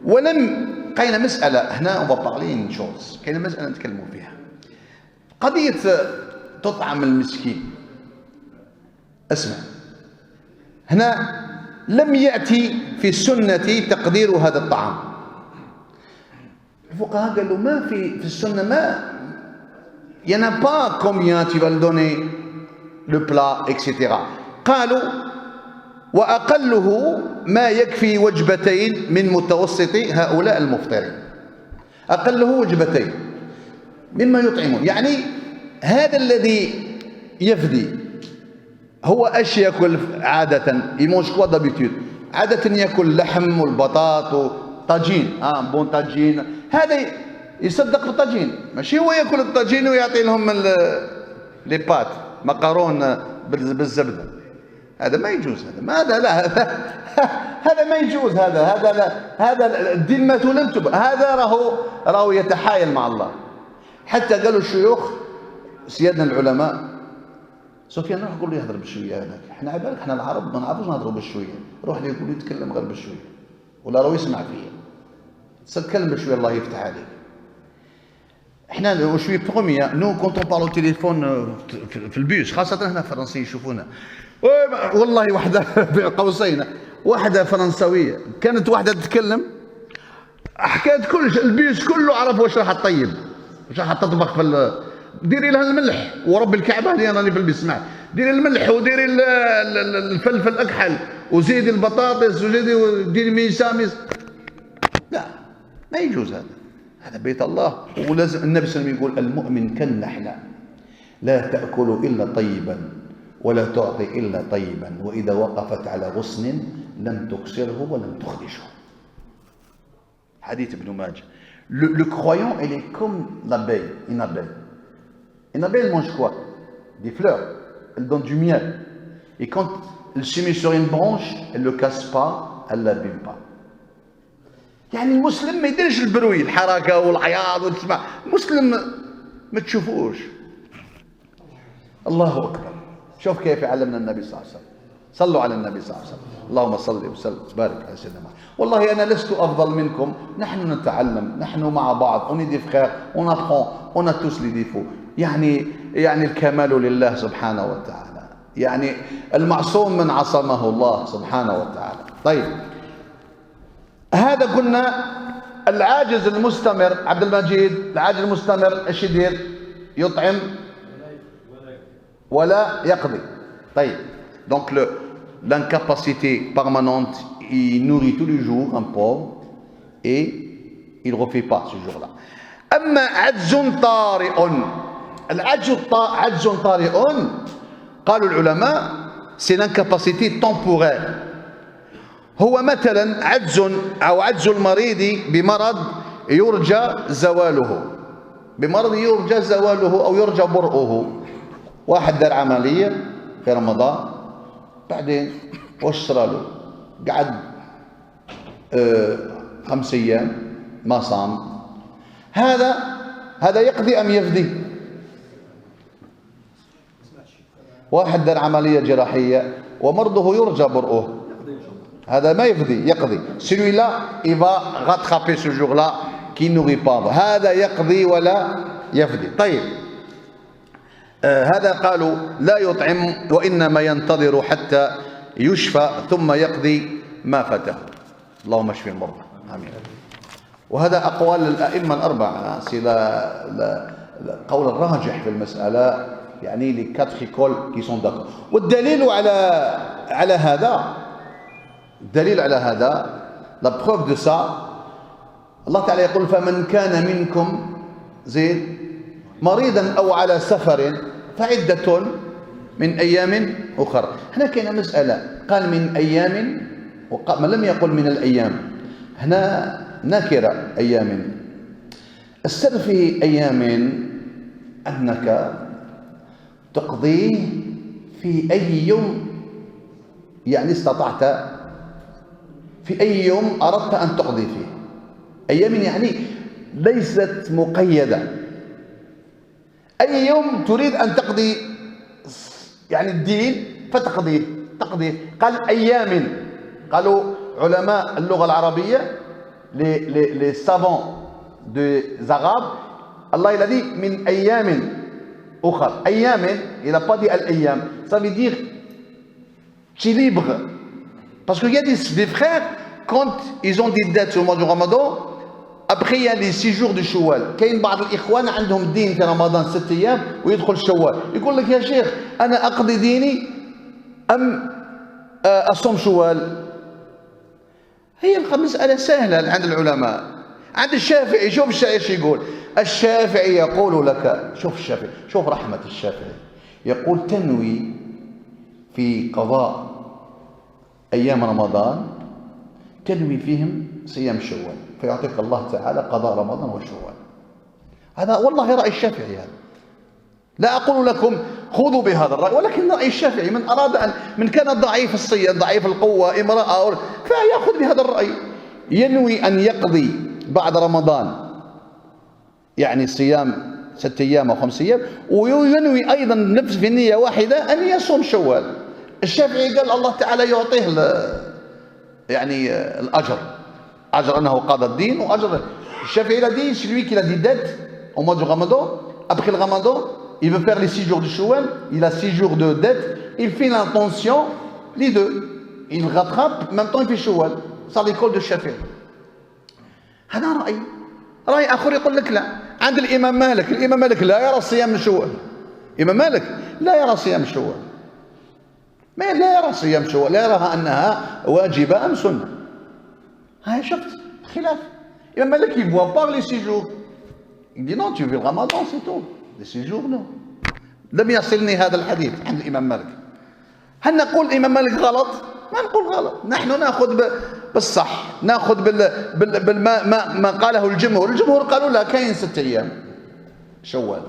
ولم قينا مسألة هنا وبطالين شوز، كاينة مسألة نتكلموا فيها، قضية تطعم المسكين. اسمع، هنا لم يأتي في السنة تقدير هذا الطعام. الفقهاء قالوا ما في السنة، ما il n'y en a pas combien tu vas le donner le plat etc. قالوا وأقله ما يكفي وجبتين من متوسط هؤلاء المفطرين، أقله وجبتين مما يطعمون. يعني هذا الذي يفدي هو ايش ياكل عادة؟ يمونج كوا دابيتود؟ عادة ياكل لحم والبطاط وطاجين، بون طاجين. هذا يصدق بالطاجين، ماشي هو ياكل الطاجين ويعطي لهم لي بات مقارون بالزبده. هذا ما يجوز، هذا لا، هذا ما يجوز، هذا الدين ما تلمت، هذا راهو يتحايل مع الله. حتى قالوا الشيوخ سيادنا العلماء، سفيان روح قول له يهضر بالشويه هذاك، احنا عبالك احنا العرب ما نعرفوش نهضروا بالشويه، روح لي يقول يتكلم غير بالشويه ولا راهو يسمع فيا، تكلم بالشويه الله يفتح عليك. احنا شويه بروميا نو كونت اون بارلو تليفون في البيس، خاصه هنا الفرنسيين يشوفونا. والله واحده قوسين، واحده فرنسويه كانت واحده تتكلم، حكايه كل البيس كله عرف واش راح تطيب، واش راح تطبخ في ديري لها الملح ورب الكعبه اللي راني في البسمع، ديري الملح وديري الفلفل الاكحل وزيدي البطاطس وزيدي ديري ميساميس. لا، ما يجوز هذا بيت الله. ولازم النبي صلى الله عليه وسلم يقول المؤمن كالنحلة لا تأكل إلا طيبا ولا تعطي إلا طيبا، وإذا وقفت على غصن لم تكسره ولم تخدشه. حديث ابن ماجه. Le croyant, il est comme l'abeille, une abeille. Une abeille, elle mange quoi? Des fleurs. Elle donne du miel. Et quand elle se met sur une branche, elle ne le casse pas, elle ne l'abîme pas. يعني المسلم ما يديرش البروي الحركة والعياط وتسمع. المسلم ما تشوفوش. الله أكبر. شوف كيف علمنا النبي صلى الله عليه وسلم. صلوا على النبي صلى الله عليه وسلم. اللهم صل وسلم وبارك على سيدنا محمد. والله أنا لست أفضل منكم، نحن نتعلم، نحن مع بعض، on est des frères, on apprend, on a tous les défauts. يعني الكمال لله سبحانه وتعالى، يعني المعصوم من عصمه الله سبحانه وتعالى. طيب، هذا قلنا العاجز المستمر. عبد المجيد، العاجز المستمر ايش يدير؟ يطعم ولا يقضي. طيب، donc l'incapacité permanente, il nourrit tous les jours un pauvre et il ne refait pas ce jour-là. أما عجز طارئ، عجز طارئ قالوا العلماء c'est l'incapacité temporaire. هو مثلا عجز المريض بمرض يرجى زواله، أو يرجى برؤه. واحد دار عملية في رمضان، بعدين واش صرالو؟ قعد 5 أيام ما صام. هذا يقضي أم يفدي؟ واحد دار عملية جراحية ومرضه يرجى برؤه، هذا ما يفدي، يقضي. celui-là il va rattraper ce jour-là qui nourrit pas. هذا يقضي ولا يفدي. طيب، هذا قالوا لا يطعم وإنما ينتظر حتى يشفى ثم يقضي ما فاته. اللهم اشف المرضى، آمين. وهذا أقوال الأئمة الأربعة، c'est القول الراجح في المسألة، يعني les 4 écoles qui sont d'accord. والدليل على هذا la preuve de ça، الله تعالى يقول فمن كان منكم زيد مريضا أو على سفر فعدة من أيام أخرى. هنا كاينة مسألة، قال من أيام ما لم يقل من الأيام، هنا نكرة أيام. السر في أيام أنك تقضيه في أي يوم، يعني استطعت في أي يوم أردت أن تقضي فيه. أيام يعني ليست مقيدة، أي يوم تريد أن تقضي يعني الدين فتقضيه. قال أيام. قالوا علماء اللغة العربية les savants des Arabes، الله il a dit من أيام أخرى. أيام il n'a pas dit الأيام، ça veut dire tu es libre. Parce qu'il y a des frères, quand ils ont des dettes sur le mois du Ramadan, après il y a les 6 jours de Shawwal. كاين بعض الإخوان عندهم دين في رمضان 6 أيام ويدخل شوال، يقول لك يا شيخ أنا أقضي ديني أم أصوم شوال؟ هي المسألة سهلة عند العلماء. عند الشافعي، شوف الشافعي ايش يقول. الشافعي يقول لك، شوف الشافعي، شوف رحمة الشافعي، يقول تنوي في قضاء أيام رمضان، تنوي فيهم صيام شوال، فيعطيك الله تعالى قضاء رمضان وشوال. هذا والله رأي الشافعي. هذا لا أقول لكم خذوا بهذا الرأي، ولكن رأي الشافعي من أراد من كان ضعيف الصيام، ضعيف القوة، امرأة، فيأخذ بهذا الرأي. ينوي أن يقضي بعد رمضان يعني صيام 6 أيام أو 5 أيام، وينوي أيضا نفس في نية واحدة أن يصوم شوال. الشافعي قال الله تعالى يعطيه يعني الأجر، أجر أنه قضى الدين، وأجر. الشافعي a dit celui qui a des dettes au mois du Ramadan, après le Ramadan, il veut faire les 6 jours de Shawwal, il a 6 jours de dette, il fait l'intention, les deux, il rattrape, en même temps il fait Shawwal. Ça l'école de الشافعي. هذا رأي آخر يقول لك لا، عند الإمام مالك، الإمام مالك لا يرى صيام شوال. الإمام مالك لا يرى صيام شوال، ما لا يرى صيام شوال، لا يراها أنها واجبة أم سنة. هاي شفت خلاف. الإمام مالك il voit pas les 6 jours. Il dit non, tu vis le ramadan, c'est tout. Les 6 jours non. لم يصلني هذا الحديث عند الإمام مالك. هل نقول الإمام مالك غلط؟ ما نقول غلط، نحن نأخذ بالصح، نأخذ ما قاله الجمهور. الجمهور قالوا لا، كاين 6 أيام شوال.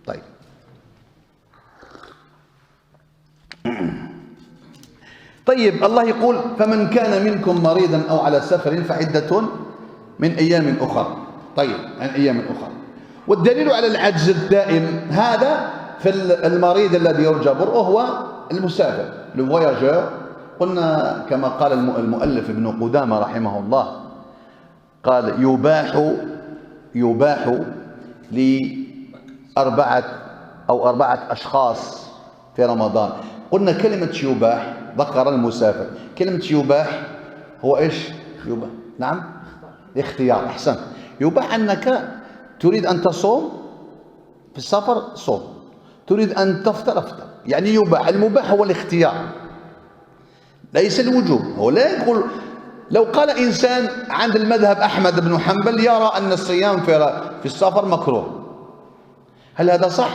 طيب طيب الله يقول فمن كان منكم مريضا أو على سفر فعدة من أيام أخرى. طيب عن أيام أخرى. والدليل على العجز الدائم هذا في المريض الذي يرجى برؤه هو المسافر، لو فواياجور. قلنا كما قال المؤلف ابن قدامة رحمه الله، قال يباح لأربعة أو 4 أشخاص في رمضان. قلنا كلمة يباح ذكر المسافر، كلمة يباح هو إيش؟ يباح نعم اختيار. أحسن. يباح أنك تريد أن تصوم في السفر صوم، تريد أن تفطر افطر، يعني يباح. المباح هو الاختيار ليس الوجوب. هو لا يقول، لو قال إنسان عند المذهب أحمد بن حنبل يرى أن الصيام في السفر مكروه، هل هذا صح؟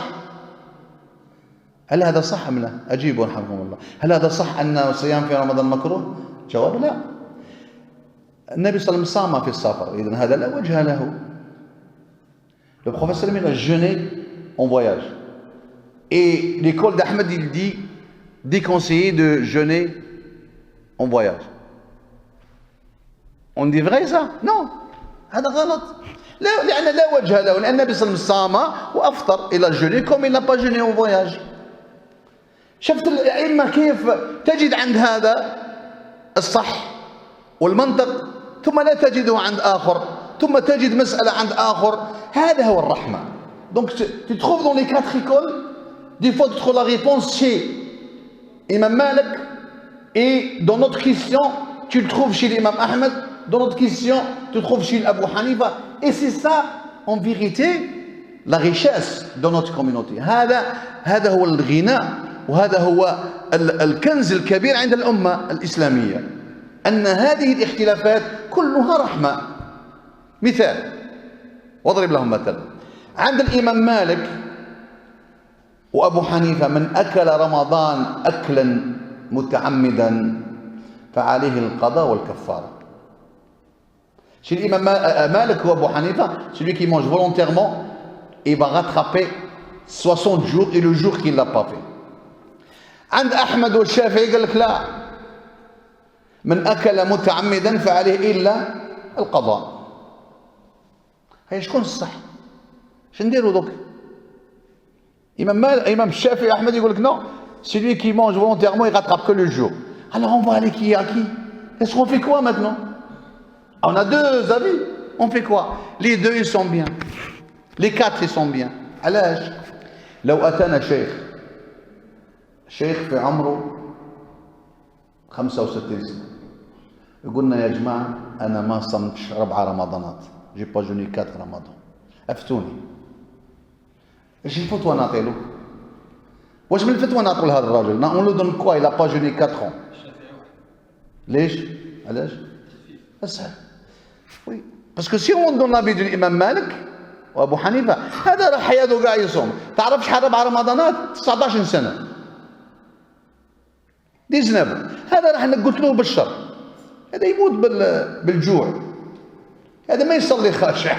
هل هذا صح أم لا؟ أجيبوا رحمكم الله. هل هذا صح أن الصيام في رمضان مكروه؟ جواب لا. النبي صلى الله عليه وسلم صام في السفر، إذن هذا لا وجه له. Le prophète sallam a jeûné en voyage. Et l'école d'Ahmed, il dit déconseillé de jeûner en voyage. On dit vrai ça? Non, هذا غلط. لأن لا وجه له، لأن النبي صلى الله عليه وسلم صام وأفطر. إلى jeûné comme il n'a pas jeûné en voyage. شفت الأئمة كيف تجد عند هذا الصح والمنطق ثم لا تجده عند آخر، ثم تجد مسألة عند آخر. هذا هو الرحمة. Donc tu trouves dans les 4 écoles, des fois tu trouves la réponse chez Imam Malik, et dans notre question tu le trouves chez l'imam Ahmed, dans notre question tu le trouves chez Abu Hanifa. Et c'est ça en vérité la richesse dans notre communauté. هذا هو الغناء، وهذا هو الكنز الكبير عند الأمة الإسلامية، أن هذه الاختلافات كلها رحمة. مثال، واضرب لهم مثلا. عند الإمام مالك وأبو حنيفة من أكل رمضان أكلا متعمدا فعليه القضاء والكفارة. Chez l'imam Malik ou Abu Hanifa, celui qui mange volontairement, il va rattraper 60 jours et le jour qu'il ne l'a pas fait. عند أحمد والشافعي قال لك لا، من أكل متعمدا فعليه إلا القضاء. هي شكون الصح؟ شنديرو دوك؟ إمام الشافعي أحمد يقول لك non, celui qui mange volontairement il rattrape que le jour. Alors on va aller qui à qui? Est-ce qu'on fait quoi maintenant? On a 2 avis. On fait quoi? Les 2 ils sont bien, les 4 ils sont bien. علاش؟ لو أتانا شيخ في عمره 65 سنة يقولنا يا جماعة أنا ما صمتش 4 رمضانات، جي با جوني 4 رمضان، أفتوني. ايش الفتوى نعطيلو؟ واش من الفتوى نعطوا لهذا الرجل؟ نقول له دون كوا إلا با جوني 4 ans. ليش؟ علاش؟ أسهل. وي باسكو سي اون دون لافي دو الإمام مالك وأبو حنيفة، هذا راه حياته كاع يصوم. تعرف شحال 4 رمضانات؟ 19 سنة. 19. هذا راح نقول له بالشر، هذا يموت بالجوع، هذا ما يصلي خاشع،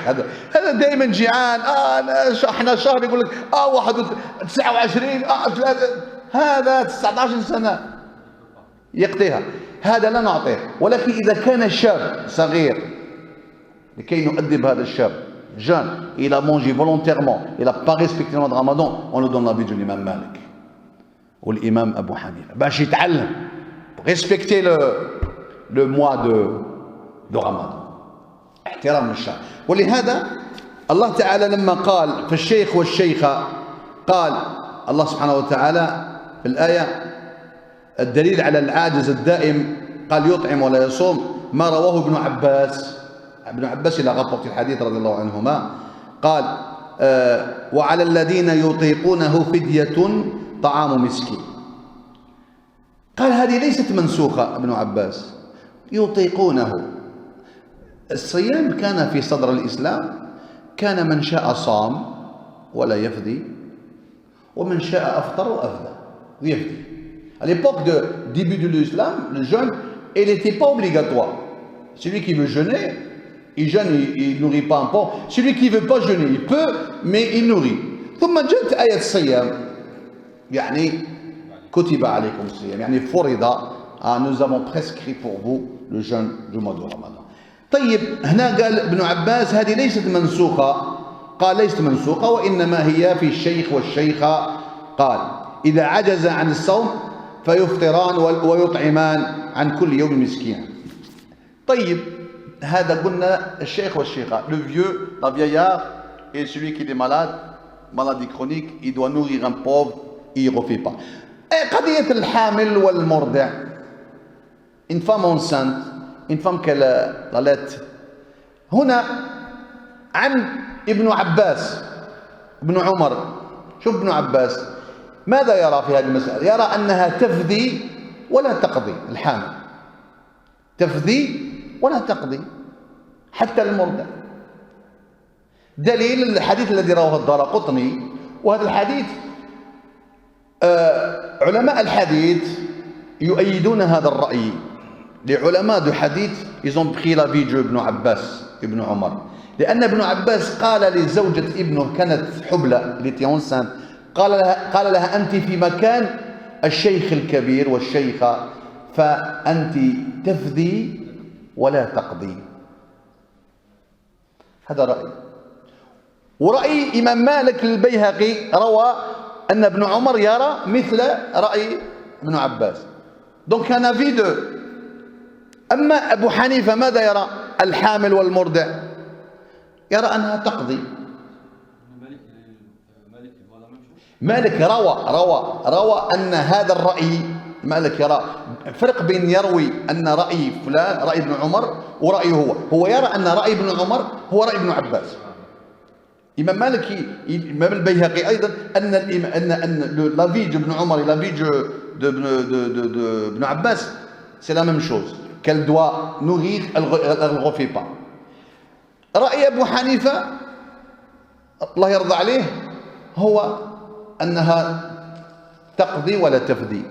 هذا دائما جيعان. احنا شهر يقول لك 29 هذا 19 سنة يقضيها. هذا لا نعطيه. ولكن إذا كان شاب صغير لكي نؤدب هذا الشاب jeune, il a mangé volontairement, il n'a pas respecté le mois de Ramadan, on lui donne l'avis de l'imam Malik ou l'imam Abu Hanifa باش يتعلم respecter le mois de Ramadan، احترام الشهر. ولهذا الله تعالى لما قال في الشيخ والشيخة، قال الله سبحانه وتعالى في الآية الدليل على العاجز الدائم، قال يطعم ولا يصوم. ما رواه ابن عباس، il a rapporté le hadith رضي الله عنهما، قال وعلى الذين يطيقونه فدية طعام مسكين. قال هذه ليست منسوخة ابن عباس، يطيقونه. الصيام كان في صدر الإسلام، كان من شاء صام ولا يفدي، ومن شاء أفطر وأفدى ويفدي. À l'époque du début de l'islam, le jeûne, il n'était pas obligatoire. Celui qui veut jeûner, il jeûne, il nourrit pas un pauvre. Celui qui ne veut pas jeûner, il peut, mais il nourrit. ثم جاءت آية الصيام، يعني كتب عليكم الصيام، يعني فرض، nous avons prescrit pour vous le jeûne du mois de Ramadan. طيب هنا قال ابن عباس هذه ليست منسوخة، قال ليست منسوخة وإنما هي في الشيخ والشيخة. قال إذا عجز عن الصوم فيفطران ويطعمان عن كل يوم مسكين. طيب هذا قلنا الشيخ والشيخة، le vieux, la vieillard et celui qui est malade, maladie chronique, il doit nourrir un pauvre, il ne refait pas. قضية الحامل والمرضع، une femme enceinte، une femme qu'elle allait. هنا عن ابن عباس ابن عمر، شوف ابن عباس ماذا يرى في هذه المسألة؟ يرى أنها تفدي ولا تقضي، الحامل تفدي ولا تقضي حتى المرضع. دليل الحديث الذي رواه الدارقطني، وهذا الحديث علماء الحديث يؤيدون هذا الرأي. Les علماء du hadith, ils ont pris l'avis de ابن عباس ابن عمر، لأن ابن عباس قال لزوجة ابنه كانت حبلى التي enceinte، قال لها أنت في مكان الشيخ الكبير والشيخة، فأنت تفدي ولا تقضي. هذا رأي. ورأي إمام مالك البيهقي روى أن ابن عمر يرى مثل رأي ابن عباس. donc un avis de. أما أبو حنيفة ماذا يرى؟ الحامل والمرضع يرى أنها تقضي. مالك روى أن هذا الرأي، مالك يرى فرق بين يروي أن رأي فلان رأي ابن عمر ورأيه هو يرى أن رأي ابن عمر هو رأي ابن عباس. إمام مالك إمام البيهقي أيضا أن l'avis d'Ibn Omar et l'avis d'Ibn Abbas c'est la même chose, qu'elle doit nourrir, elle ne refait pas. رأي أبو حنيفة الله يرضى عليه هو أنها تقضي ولا تفدي،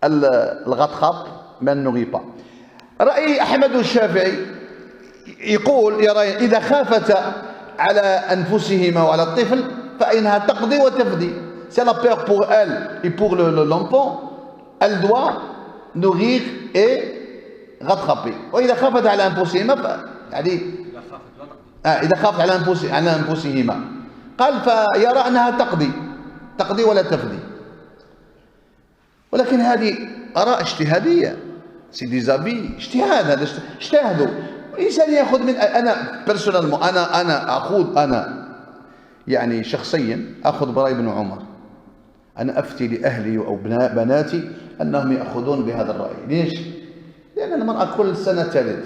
الغطخاب ما نوغي با. رأي أحمد الشافعي يقول يرى إذا خافتا على أنفسهما وعلى الطفل فإنها تقضي وتفدي. C'est la peur pour elle et pour l'enfant, elle doit nourrir et rattraper. وإذا خافت على أنفسهما يعني إذا خافت على أنفسهما قال فيرى أنها تقضي ولا تفدي. ولكن هذه آراء اجتهادية، سي دي زافي اجتهاد، هذا اجتهدوا. الإنسان يأخذ من أنا بيرسونالمون أنا يعني شخصيا أخذ برأي ابن عمر. أنا أفتي لأهلي أو بناتي أنهم يأخذون بهذا الرأي. ليش؟ لأن المرأة كل سنة تلد،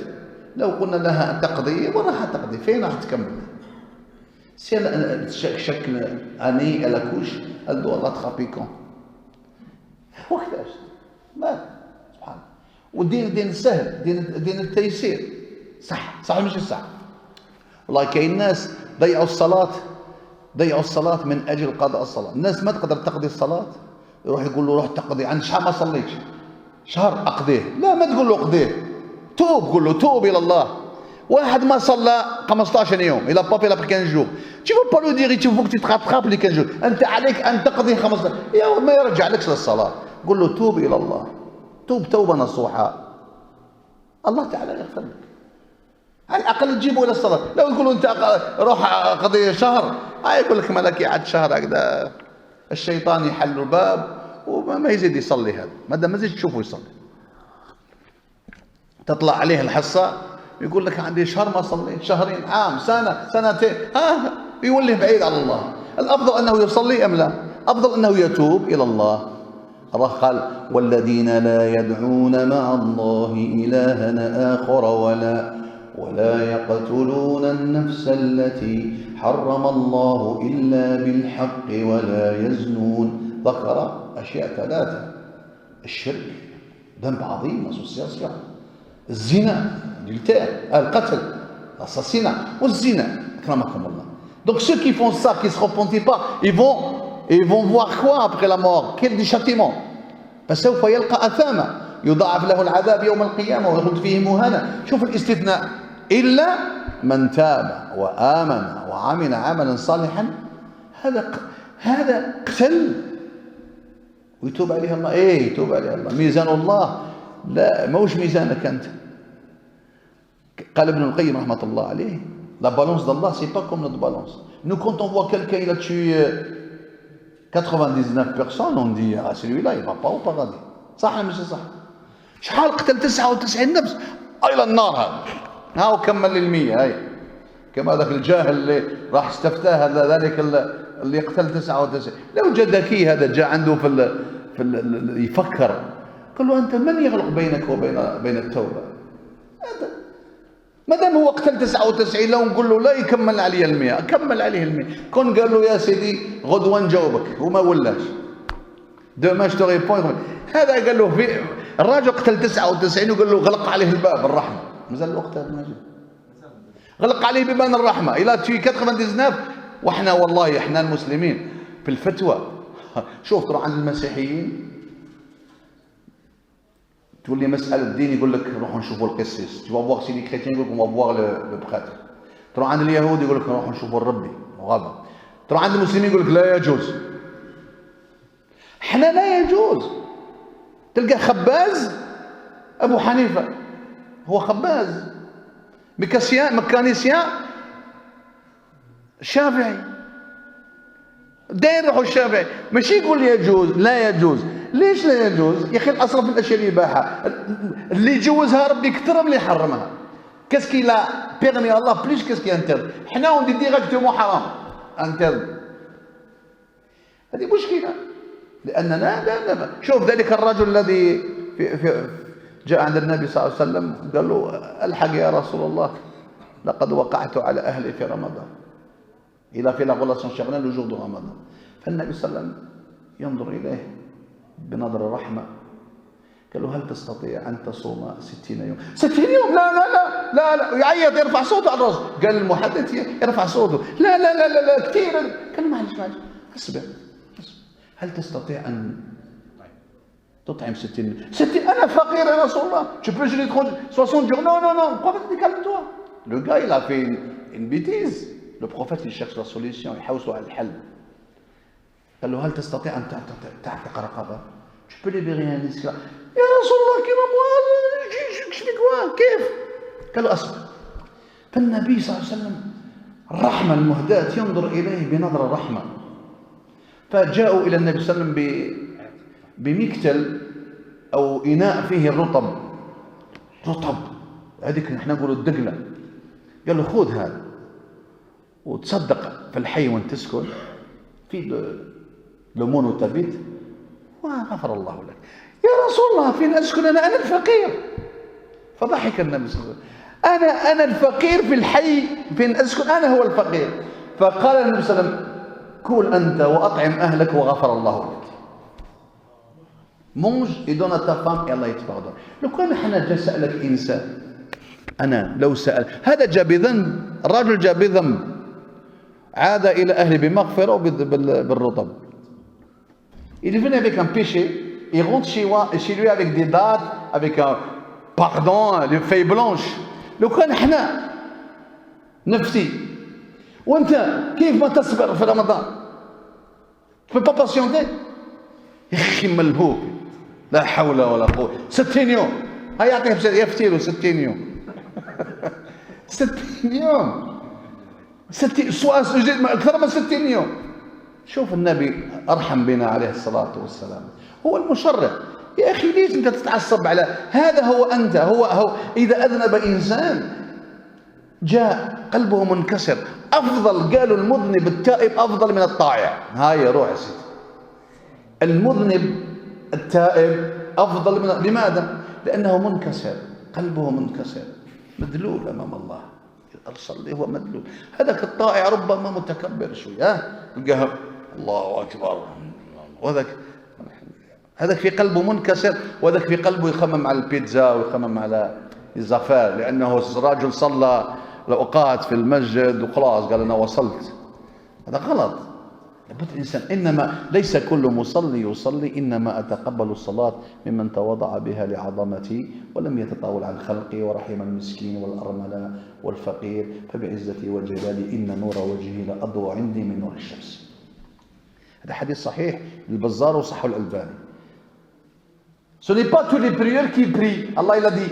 لو قلنا لها تقضي وراح تقضي فين راح تكمل؟ Si chaque année elle accouche, elle doit rattraper quand? وقتاش؟ ما سبحان الله. والدين دين سهل، دين التيسير. صح مش صح؟ والله كاين ناس ضيعوا الصلاة من أجل قضاء الصلاة. الناس ما تقدر تقضي الصلاة، يروح يقول له روح تقضي، عن شحال ما صليتش، شهر أقضيه. لا، ما تقول له قضيه، قول له توب إلى الله. واحد ما صلى 15 يوم، il a pas fait la prière 15 jours. Tu vas pas lui dire il faut que tu te rattrapes les 15 jours. أنت عليك أن تقضي 15. يا ما يرجع لكش للصلاة. قل له توب إلى الله، توبة نصوحة، الله تعالى يغفر لك. على الأقل تجيبه إلى الصلاة. لو يقولوا أنت روح قضي شهر، يقول لك ملكي عاد شهر هكذا الشيطان يحل الباب وما يزيد يصلي. هذا ما دام ما زيد تشوفه يصلي، تطلع عليه الحصة يقول لك عندي شهر ما صليت، شهرين، عام، سنة، سنتين، يولي بعيد على الله. الأفضل أنه يصلي أم لا؟ أفضل أنه يتوب إلى الله. الله قال والذين لا يدعون مع الله إلها آخر ولا يقتلون النفس التي حرم الله إلا بالحق ولا يزنون. ذكر أشياء ثلاثة: الشرك، ذنب عظيم، association، الزنا، القتل، l'assassinat والزنا، أكرمكم الله. Donc ceux qui font ça, qui ne se repentent pas, ils vont voir quoi après la mort? Quel du châtiment? فسوف يلقى أثاما يضاعف له العذاب يوم القيامة ويخلد فيه مهانا. شوف الاستثناء: إلا من تاب وآمن وعمل عملا صالحا. هذا قتل ويتوب عليه الله. يتوب عليه الله. ميزان الله لا موش ميزانك أنت. قال ابن القيم رحمة الله عليه: la balance d'Allah c'est pas comme notre balance. Nous quand on voit quelqu'un il a tué 99 personnes, on dit ah celui-là il va pas au paradis. صح ولا مش صح؟ شحال قتل 99 نفس الى النار. هذا هاو كمل لل100. هاي كما ذاك الجاهل اللي راح استفتاه هذا ذلك اللي قتل 99. لو جاء ذكي هذا جاء عنده في يفكر، قال له انت من يغلق بينك وبين التوبه؟ هذا ما دام هو قتل 99 لو نقول له لا يكمل عليه 100 كمل عليه 100. كون قال له يا سيدي غدوه نجاوبك وما ولاش دوماج تو ريبوند. هذا قال له في الراجل قتل 99 وقال له غلق عليه الباب الرحمه. مازال الوقت هذا مازال غلق عليه ببان الرحمه الى تشي 99. واحنا والله احنا المسلمين في الفتوى شوف تروح عند المسيحيين تقول لي مساله الدين يقول لك نروحوا نشوفوا القسيس. tu vas voir si les chrétiens يقول لك on va voir le prêtre. تروح عند اليهود يقول لك نروحوا نشوفوا الربي غابه. تروح عند المسلمين يقول لك لا يجوز. احنا لا يجوز. تلقى خباز ابو حنيفه هو خباز، ميكانيسيان شافعي، داير روحه الشافعي. ماشي يقول يجوز لا يجوز. ليش لا يجوز يا اخي؟ الاصل في الاشياء الاباحه. اللي يجوزها ربي كثر من اللي حرمها. كاسكي لا بيرمي الله بليش كاسكي انتر. حنا اون دي ديريكتومون حرام انتر. هذه مشكله لاننا لا شوف ذلك الرجل الذي جاء عند النبي صلى الله عليه وسلم قال له الحق يا رسول الله لقد وقعت على اهلي في رمضان. إلى في لا غولاسيون شغلان لو جور دو رمضان. فالنبي صلى الله عليه وسلم ينظر إليه بنظر الرحمة قال له هل تستطيع أن تصوم 60 يوم؟ 60 يوم؟ لا لا لا لا لا. يعيط يرفع صوته على الرجل. قال المحدث يرفع صوته لا لا لا لا, لا. كثير. قال معلش اصبر. هل تستطيع أن تطعم 60 يوم؟ 60 أنا فقير يا رسول الله. Tu peux jeûner 60 jours? Non non non. Prophète calme-toi. Le gars il a fait une bêtise. Le prophète il cherche la solution. يحوسوا على الحل. قال له هل تستطيع أن تعتق رقبة؟ Tu peux libérer un esclave. يا رسول الله كيما moi كيف؟ قال له أصبر. فالنبي صلى الله عليه وسلم الرحمة المهداة ينظر إليه بنظر الرحمة. فجاءوا إلى النبي صلى الله عليه وسلم بمكتل أو إناء فيه الرطب. هذيك نحن نقول الدقلة. قال له خذ هذا وتصدق في الحي وانت تسكن في لمون وتبيت وغفر الله لك. يا رسول الله فين أسكن أنا الفقير. فضحك النبي صلى الله عليه وسلم. أنا الفقير في الحي فين أسكن أنا هو الفقير. فقال النبي صلى الله عليه وسلم كل أنت وأطعم أهلك وغفر الله لك. مونج يدون ta femme et Allah يتبغضون. لو كان احنا جاء سألك إنسان أنا لو سأل هذا جاء بذنب. الرجل جاء بذنب عاد إلى أهله بمغفرة بالرطب. Il est venu avec un péché, il rentre chez lui avec des dates, avec un pardon, les feuilles blanches. لو كان احنا نفسي وانت كيف ما تصبر في رمضان؟ tu peux pas patienter؟ يا أخي ملهوب لا حول ولا قوة. 60 يوم هيا يعطيه يفتيله 60 يوم 60 يوم 60 أكثر من 60 يوم. شوف النبي أرحم بنا عليه الصلاة والسلام. هو المشرع. يا أخي ليش أنت تتعصب على هذا؟ هو أنت هو إذا أذنب إنسان جاء قلبه منكسر أفضل. قالوا المذنب التائب أفضل من الطائع. هاي روح يا سيدي. المذنب التائب أفضل من لماذا؟ لأنه منكسر قلبه منكسر. مدلول أمام الله، صلي هو مدلول. هذاك الطائع ربما متكبر شوية، تلقاه الله أكبر، هذاك في قلبه منكسر، وذاك في قلبه يخمم على البيتزا ويخمم على الزفار، لأنه رجل صلى الأوقات في المسجد وخلاص قال أنا وصلت. هذا غلط. لابد الإنسان، إنما ليس كل مصلي يصلي، إنما أتقبل الصلاة ممن تواضع بها لعظمتي ولم يتطاول عن خلقي ورحم المسكين والأرملة والفقير، فبعزتي وجلالي إن نور وجهي لأضوى عندي من نور الشمس. هذا حديث صحيح للبزار وصحه الألباني. Ce n'est pas tous les prieurs qui prient. Allah il a dit,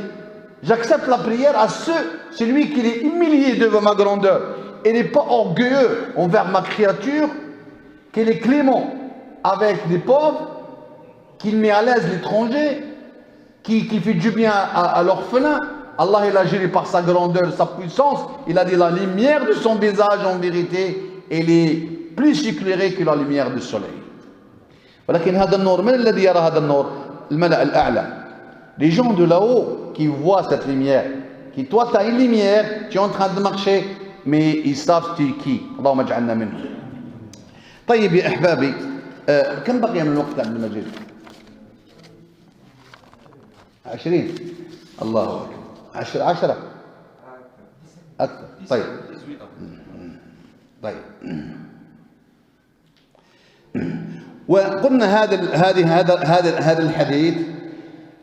j'accepte la prière à celui qui est humilié devant ma grandeur et n'est pas orgueilleux envers ma créature, qu'il est clément avec les pauvres, qu'il met à l'aise l'étranger, qui fait du bien à l'orphelin. Allah il a géré par sa grandeur, sa puissance. Il a dit la lumière de son visage en vérité, elle est plus éclairée que la lumière du soleil. ولكن هذا النور من الذي يرى هذا النور؟ الملأ الأعلى. Les gens de là-haut qui voient cette lumière, qui toi tu as une lumière, tu es en train de marcher, mais ils savent tu es qui. اللهم اجعلنا منهم. طيب يا أحبابي، كم بقي من الوقت عبد المجيد؟ 20. الله أكبر. 10 أكثر. طيب وقلنا هذا الحديث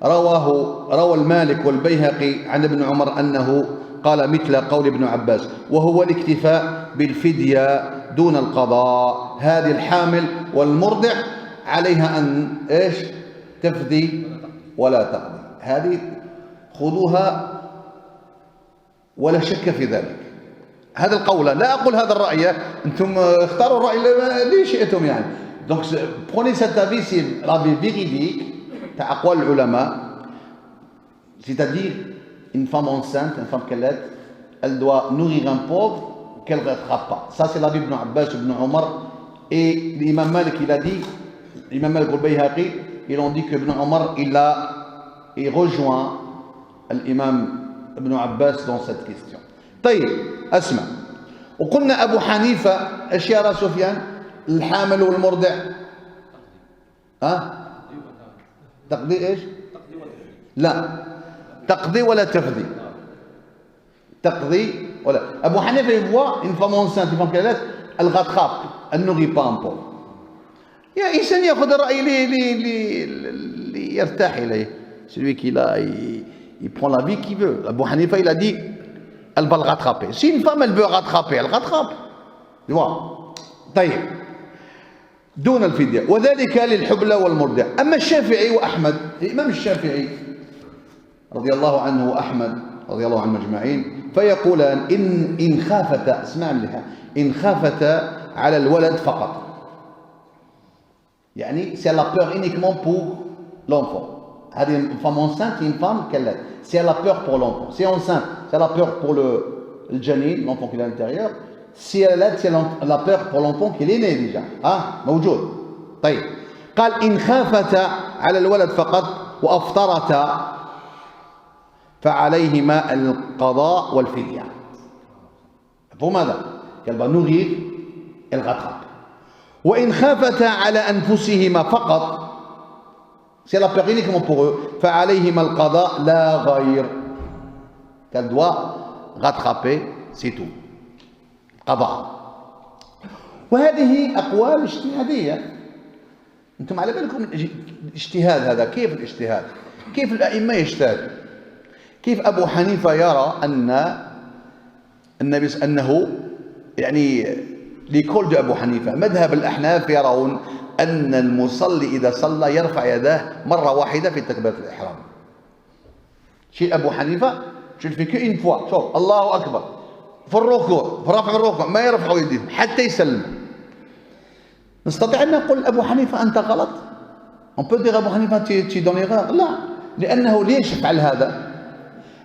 روى المالك والبيهقي عن ابن عمر أنه قال مثل قول ابن عباس، وهو الاكتفاء بالفدية دون القضاء. هذه الحامل والمرضع عليها أن إيش؟ تفدي ولا تقضي. هذه خذوها ولا شك في ذلك. هذا القول، لا أقول هذا الرأي، أنتم اختاروا الرأي اللي شئتم يعني. Donc prenez cet avis, c'est l'avis véridique d'aqwal l'ulama, c'est-à-dire une femme enceinte, une femme qu'elle est, elle doit nourrir un pauvre qu'elle ne rattrape pas. Ça c'est l'avis d'Ibn Abbas, Ibn Omar, et l'imam Malik il a dit, l'imam Malik al-Bayhaqi, ils ont dit que Ibn Omar il rejoint l'imam Ibn Abbas dans cette question. طيب اسمع، وقلنا أبو حنيفة ايش يرى سفيان؟ الحامل والمرضع تقضي ايش؟ لا، تقضي ولا تفدي. تقضي ولا. ابو حنيفه يفوا une femme enceinte, une femme qu'elle est, elle rattrape, elle nourrit pas un pauvre. يا انسان ياخذ الراي اللي يرتاح اليه، celui qui là il prend la vie qu'il veut. Abu Hanifa il a dit elle va le rattraper. Si une femme elle veut rattraper, elle rattrape. Tu vois. طيب دون الفدية، وذلك للحبلى والمرضع. أما الشافعي وأحمد، الإمام الشافعي رضي الله عنه وأحمد رضي الله عنهم أجمعين فيقولان إن خافتا، اسمع مليحة، إن خافتا على الولد فقط، يعني c'est la peur uniquement pour l'enfant. هذه une femme enceinte, une femme qu'elle est, c'est la peur pour l'enfant. Si enceinte, c'est la peur pour le janin, l'enfant qui est à l'intérieur. Si elle est, c'est la peur pour l'enfant qui est né déjà. موجود. طيب قال إن خافتا على الولد فقط وأفطرتا فعليهما القضاء والفدية. pour ماذا؟ qu'elle va nourrir, elle rattrape. وإن خافتا على أنفسهما فقط, c'est la peur uniquement pour eux, فعليهما القضاء لا غير, qu'elle doit rattraper, c'est tout. قضاء. وهذه أقوال اجتهادية. أنتم على بالكم الاجتهاد هذا كيف الاجتهاد؟ كيف الأئمة يجتهدوا؟ كيف أبو حنيفة يرى أن النبي أنه يعني لكل أبو حنيفة مذهب الأحناف يرون أن المصلي إذا صلى يرفع يداه مرة واحدة في تكبيرة الإحرام. شيء أبو حنيفة je le fais qu'une fois. شوف الله أكبر في الركوع، في رفع الركوع ما يرفعوا يديهم حتى يسلم. نستطيع أن نقول أبو حنيفة أنت غلط؟ on peut dire أبو حنيفة tu es dans l'erreur؟ لا، لأنه ليش يفعل هذا؟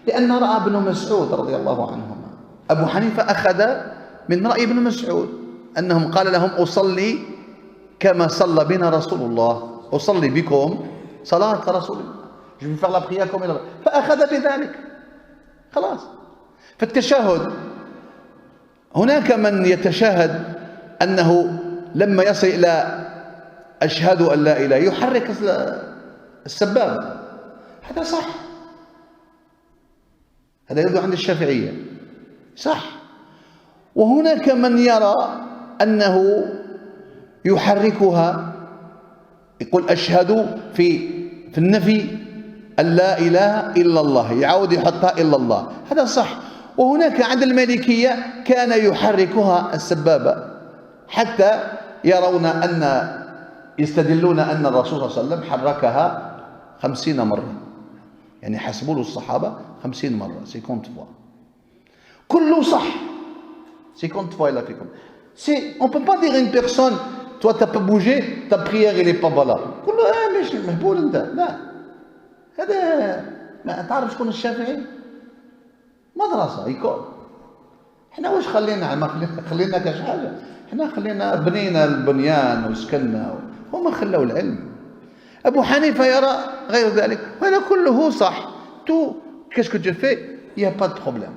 لأن رأى ابن مسعود رضي الله عنهما. أبو حنيفة أخذ من رأي ابن مسعود أنهم قال لهم أصلي كما صلى بنا رسول الله، أصلي بكم صلاة رسول الله، je vais faire la prière comme il a. فأخذ بذلك خلاص. فالتشهد هناك من يتشهد أنه لما يصل إلى أشهد أن لا إله يحرك السبابة، هذا صح، هذا يبدو عند الشافعية صح. وهناك من يرى أنه يحركها، يقول أشهد في النفي أن لا إله إلا الله، يعود يحطها إلا الله، هذا صح. وهناك عند المالكية كان يحركها السبابة حتى يرون يستدلون أن الرسول صلى الله عليه وسلم حركها 50 مرة، يعني حسبوا له الصحابة 50 مرة 50 فوا، كله صح 50 fois il a fait comme. On ne peut pas dire à une personne toi tu n'as pas bougé, ta prière elle n'est pas valable. كله مش مهبول أنت، لا هذا ما تعرف شكون الشافعي؟ مدرسة يكون. احنا واش خلينا كاش حاجة، احنا خلينا بنينا البنيان وسكننا، هما خلوا العلم. أبو حنيفة يرى غير ذلك، وهذا كله صح. تو qu'est-ce que tu fais, il n'y a pas de problème.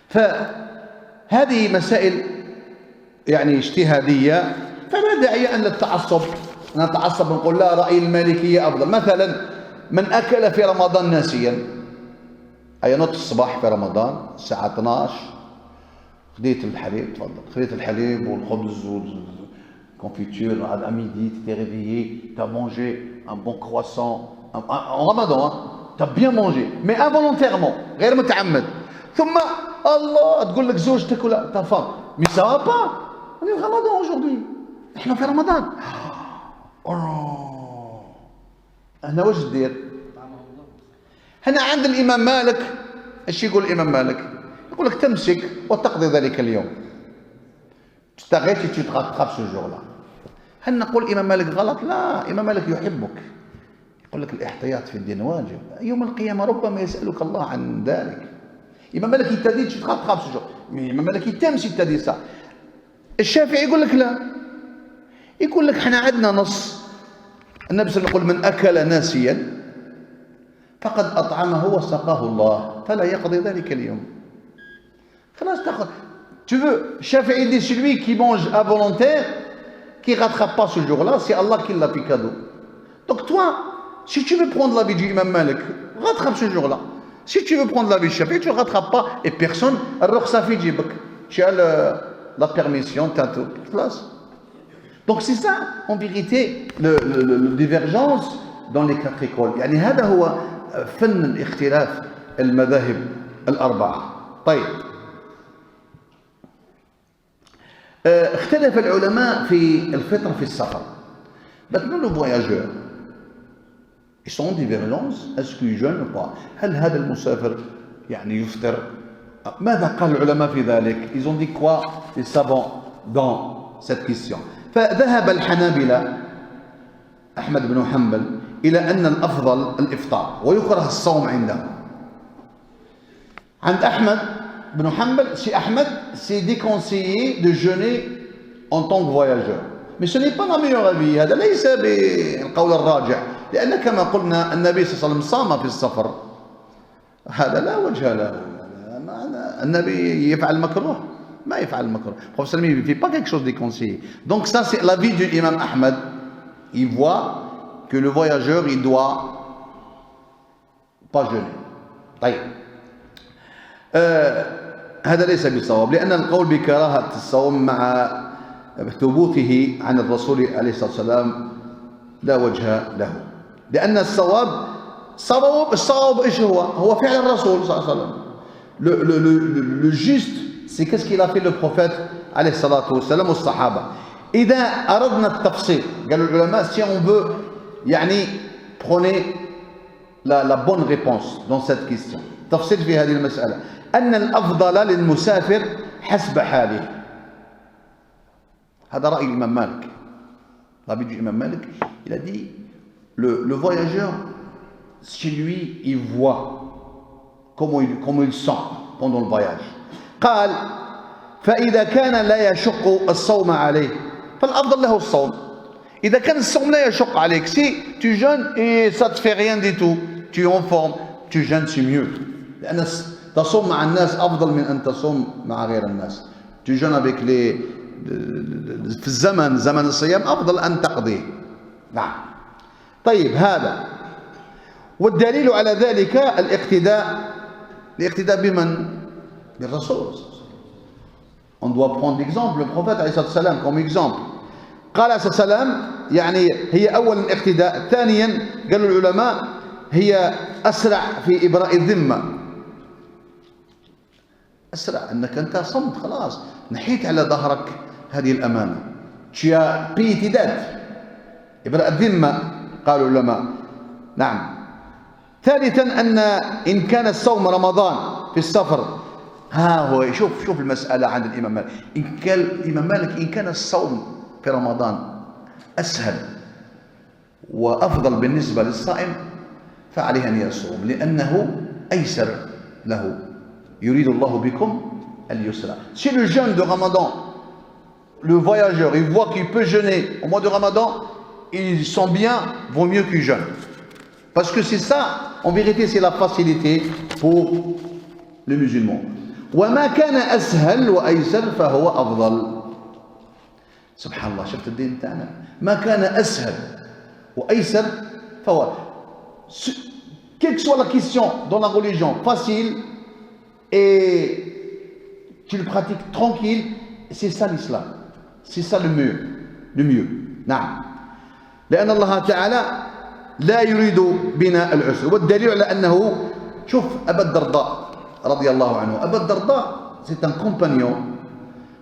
فهذه مسائل يعني اجتهادية، فلا داعي أن نتعصب نقول لا رأي المالكية أفضل. مثلا من أكل في رمضان ناسيا، أي نط الصباح في رمضان الساعة 12 خديت الحليب، تفضل خديت الحليب والخبز والكونفيتور à midi tu t'es réveillé, tu as mangé un bon croissant en Ramadan, tu as bien mangé mais involontairement غير متعمد، ثم الله تقول لك زوجتك ولا ta femme mais ça va pas, on est en Ramadan aujourd'hui، احنا في رمضان. هنا واش دير؟ هنا عند الإمام مالك ايش يقول الإمام مالك؟ يقول لك تمسك وتقضي ذلك اليوم. تغيتي تتغطى في الجور لا. هل نقول الإمام مالك غلط؟ لا، الإمام مالك يحبك، يقول لك الاحتياط في الدين واجب، يوم القيامة ربما يسألك الله عن ذلك. الإمام مالك يتدي تتغطى في الجور، الإمام مالك يتمشي يتدي صح. الشافعي يقول لك لا، يقول لك احنا عندنا نص النبي صلى الله عليه وسلم يقول من أكل ناسيا فقد أطعمه وسقاه الله فلا يقضي ذلك اليوم. خلاص تاخذ. Tu veux, Shafi'i dit celui qui mange involontaire, qui ne rattrape pas ce jour-là, c'est Allah qui l'a fait cadeau. Donc toi, si tu veux prendre l'avis du Imam Malik, rattrape ce jour-là. Si tu veux prendre l'avis du Shafi'i, tu ne rattrapes pas et personne ne tu as la permission, tu as tout. Donc c'est ça, en vérité, le divergence dans les 4 écoles. يعني هذا هو فن الاختلاف المذاهب الأربعة. طيب. اختلف العلماء في الفطر في السفر. Maintenant le voyageur, ils sont en divergence, est-ce qu'il jeûne ou pas? هل هذا المسافر يعني يفطر؟ ماذا قال العلماء في ذلك؟ Ils ont dit quoi les savants dans cette question? فذهب الحنابلة أحمد بن حنبل إلى أن الأفضل الإفطار ويكره الصوم عندهم. عند أحمد بن حنبل chez Ahmed, c'est déconseillé de jeûner en tant que voyageur. Mais ce n'est pas la meilleure avis. هذا ليس بالقول الراجح، لأن كما قلنا النبي صلى الله عليه وسلم صام في السفر. هذا لا وجه له. النبي يفعل مكروه؟ ما يفعل مكروه. Le prophète sallam ne fait pas quelque chose de déconseillé. Donc ça c'est l'avis du imam Ahmed. Il voit que le voyageur il doit pas jeûner. طيب. هذا ليس بالصواب، لأن القول بكراهة الصوم مع ثبوته عن الرسول عليه الصلاة والسلام لا وجه له، لأن الصواب إيش هو فعل الرسول صلى الله عليه وسلم. Le juste c'est qu'est-ce qu'il a fait le prophète عليه الصلاة والسلام والصحابة. إذا أردنا التفصيل قالوا العلماء si on veut يعني prenez la bonne réponse dans cette question. تفصيل في هذه المسألة أن الأفضل للمسافر حسب حاله. هذا رأي الإمام مالك. L'avis du Imam Malik, il a dit le voyageur, chez lui, il voit comment il sent pendant le voyage. قال فإذا كان لا يشق الصوم عليه فالأفضل له الصوم. إذا كان الصوم لا يشق عليك, si tu jeûnes et ça te fait rien du tout, tu es en forme, tu jeûnes, c'est mieux. لأن تصوم مع الناس أفضل من أن تصوم مع غير الناس. تجون avec في زمن الصيام أفضل أن تقضيه. نعم. طيب هذا، والدليل على ذلك الاقتداء بمن؟ بالرسول. On doit prendre l'exemple, le prophète عليه الصلاة والسلام comme exemple. قال عليه الصلاة والسلام يعني هي أولا الاقتداء، ثانيا قالوا العلماء هي أسرع في إبراء الذمة. أسرع أنك أنت صمت خلاص، نحيت على ظهرك هذه الأمانة. tu as pris tes dettes. إبراء الذمة قالوا العلماء. نعم. ثالثا أن إن كان الصوم رمضان في السفر، ها هو شوف المسألة عند الإمام مالك. الإمام مالك إن كان الصوم في رمضان أسهل وأفضل بالنسبة للصائم فعليه أن يصوم، لأنه أيسر له. يريد الله بكم اليسر. Si le jeûne de Ramadan, le voyageur, il voit qu'il peut jeûner au mois de Ramadan, il sent bien, vaut mieux qu'il jeûne. Parce que c'est ça, en vérité, c'est la facilité pour le musulman. وما كان أسهل وأيسر فهو أفضل. سبحان الله، شفت الدين تاعنا، ما كان أسهل وأيسر فهو. Quelle que soit la question dans la religion, facile et tu le pratiques tranquille, c'est ça l'islam, c'est ça le mieux. نعم. لأن الله تعالى لا يريد بنا العسر. والدليل على أنه، شوف أبا الدرداء رضي الله عنه، أبا الدرداء c'est un compagnon.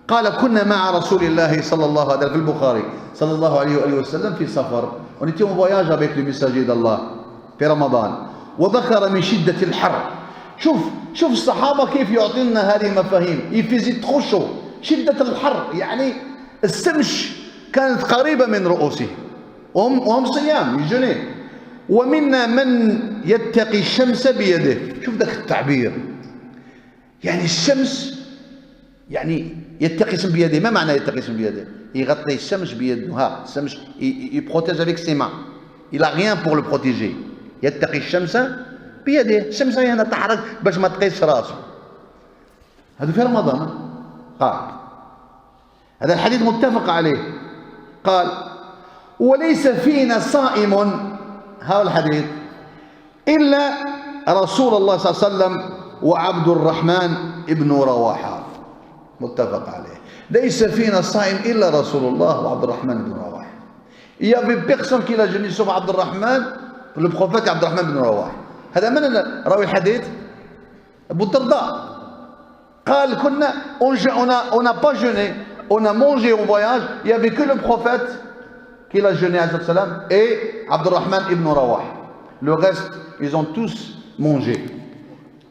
قال كنا مع رسول الله صلى الله عليه وسلم في البخاري صلى الله عليه وآله وسلم في سفر. On était en voyage avec le messager d'Allah في رمضان. وذكر من شدة الحر. شوف الصحابة كيف يعطينا هذه المفاهيم. il faisait trop chaud. شدة الحر يعني الشمس كانت قريبة من رؤوسهم وهم صيام يجني. ومنا من يتقي الشمس بيده. شوف ذاك التعبير، يعني الشمس يعني يتقي الشمس بيده. ما معنى يتقي الشمس بيده؟ يغطي الشمس بيده. ها الشمس يبروتيج avec ses mains. il a rien pour le protéger. يتقي الشمس بيده. الشمس هي هنا تحرك باش ما تقيش راسه. هذا في رمضان قال. هذا الحديث متفق عليه. قال وليس فينا صائم، هذا الحديث، إلا رسول الله صلى الله عليه وسلم وعبد الرحمن ابن رواحة. متفق عليه. ليس فينا صائم إلا رسول الله وعبد الرحمن بن رواحة. Il y avait personne qui l'a jeûné sauf عبد الرحمن، le prophète عبد الرحمن بن رواحة. هذا من راوي الحديث؟ أبو الدرداء. قال كنا on n'a pas jeûné, on a mangé au voyage, il n'y avait que le prophète qui l'a jeûné et Abdurrahman ibn Rawah. Le reste, ils ont tous mangé.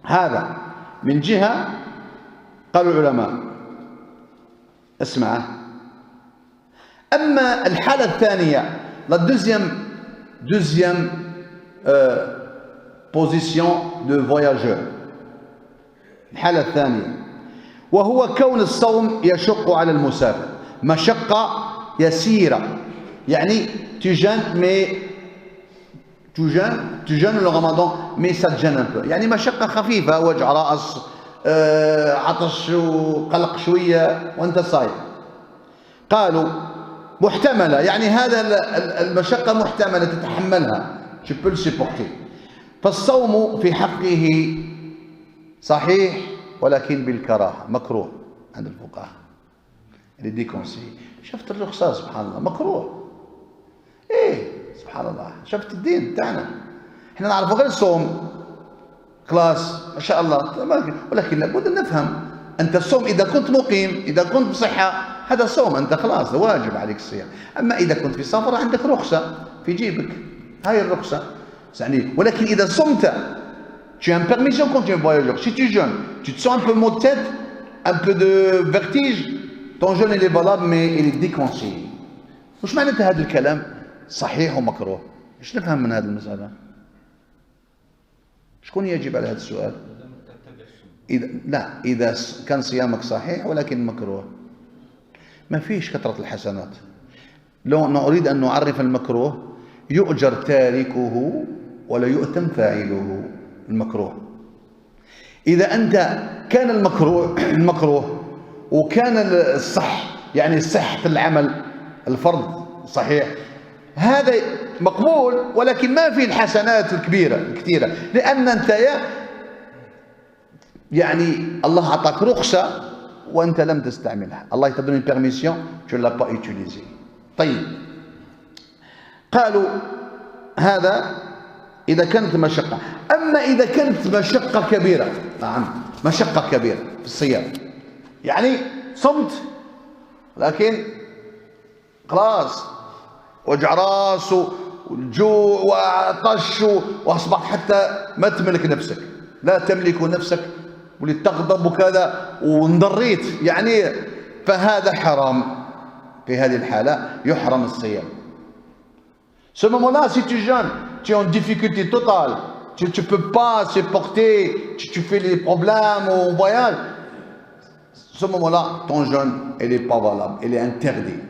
هذا من جهة. قال العلماء اسمع. أما الحالة الثانية، la deuxième position de voyageur، الحالة الثانية، وهو كون الصوم يشق على المسافر مشقة يسيرة. يعني tu jeûnes le Ramadan mais ça te gêne un peu، يعني مشقة خفيفة، وجع رأس، عطش وقلق شوية وأنت صايم. قالوا محتملة، يعني هذا المشقة محتملة تتحملها، tu peux le supporter. فالصوم في حقه صحيح ولكن بالكراهة، مكروه عند الفقهاء. اللي دي كونسي. شفت الرخصة سبحان الله، مكروه. ايه سبحان الله، شفت الدين تاعنا احنا نعرفه غير الصوم خلاص ما شاء الله، ولكن لابد ان نفهم. انت الصوم اذا كنت مقيم، اذا كنت بصحة، هذا صوم، انت خلاص واجب عليك الصيام. اما اذا كنت في سفر عندك رخصة في جيبك، هاي الرخصة يعني. ولكن اذا صمت، tu as une permission quand tu es voyageur. Si tu jeûnes, tu te sens un peu maux de tête, un peu de vertige, ton jeûne il est valable mais il est déconseillé. وش معنى هذا الكلام صحيح ومكروه؟ ايش نفهم من هذه المسألة؟ شكون يجيب على هذا السؤال؟ إذا كان صيامك صحيح ولكن مكروه، ما فيش كثرة الحسنات. لو نريد أن نعرف المكروه، يؤجر تاركه ولا يؤتم فاعله. المكروه إذا أنت كان المكروه وكان الصح، يعني صحة العمل الفرض صحيح، هذا مقبول، ولكن ما فيه الحسنات الكثيرة، لأن أنت يعني الله أعطاك رخصة وأنت لم تستعملها. الله يتدون بيرميسيون tu l'as pas utilisé. طيب، قالوا هذا إذا كانت مشقة. أما إذا كانت مشقة كبيرة، نعم مشقة كبيرة في الصيام، يعني صمت لكن خلاص وجع راس والجوع وعطش وأصبحت حتى ما تملك نفسك، لا تملك نفسك ولتغضب وكذا وانضريت، يعني فهذا حرام. في هذه الحالة يحرم الصيام. Ce moment-là, si tu jeûnes, tu es en difficulté totale, tu ne peux pas supporter, tu fais les problèmes au voyage, ce moment-là, ton jeûne, il n'est pas valable, il est interdit.